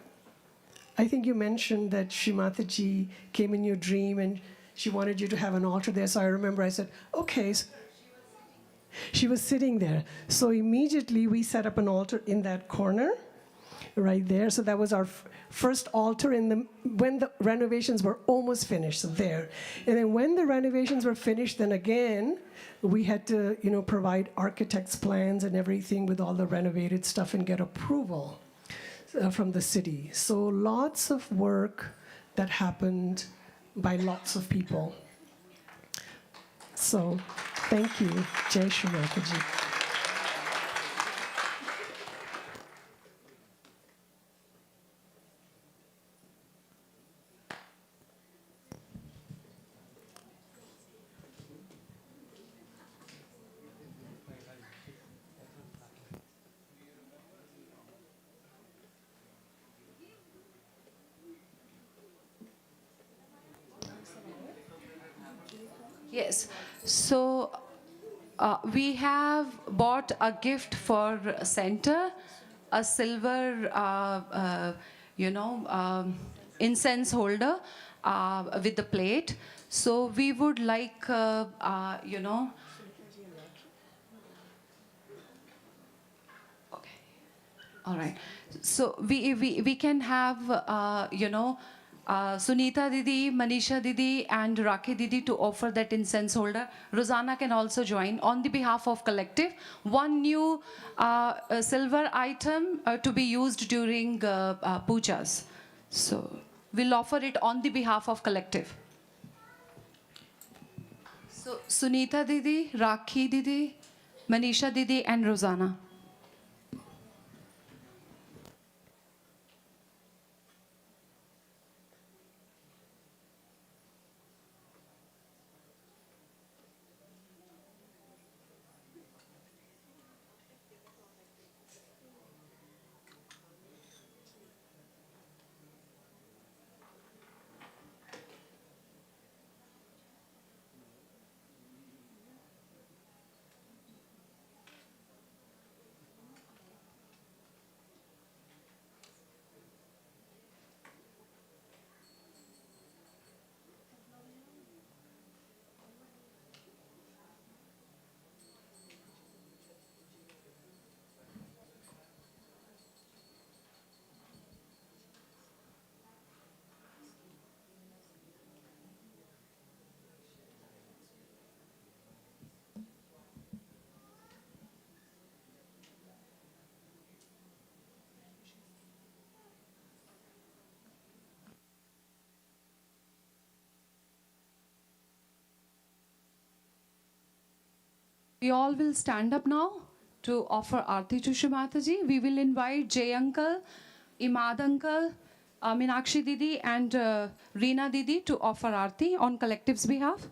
I think you mentioned that Shree Mataji came in your dream and she wanted you to have an altar there. So I remember I said, okay. She was sitting there. So immediately we set up an altar in that corner, right there. So that was our first altar when the renovations were almost finished, so there. And then when the renovations were finished, then again, we had to, provide architect's plans and everything with all the renovated stuff and get approval from the city. So lots of work that happened by lots of people. So thank you, Jai Shree Mataji. Yes. So we have bought a gift for center, a silver, incense holder with the plate. So we would like, Okay. All right. So we can have, Sunita Didi, Manisha Didi, and Rakhi Didi to offer that incense holder. Rosanna can also join on the behalf of collective. One new silver item to be used during pujas. So we'll offer it on the behalf of collective. So Sunita Didi, Rakhi Didi, Manisha Didi, and Rosanna. We all will stand up now to offer Aarti to Shree Mataji. We will invite Jay Uncle, Imad Uncle, Meenakshi Didi, and Reena Didi to offer Aarti on collective's behalf.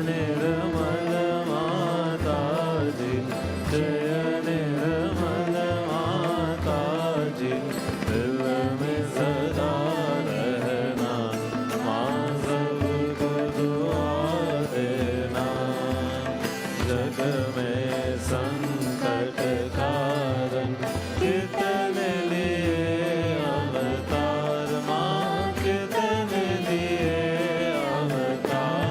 निर्मल माता जी, जय निर्मल माता जी, दिल में सदा रहना, माँ सबको दुआ देना। जग में संकट कारण कितने लिए अवतार, माँ कितने लिए अवतार।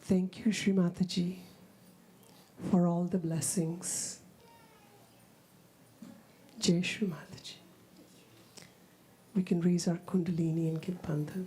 Thank you, Shree Mataji, for all the blessings. Jai Shree Mataji. We can raise our Kundalini and give Bandhan.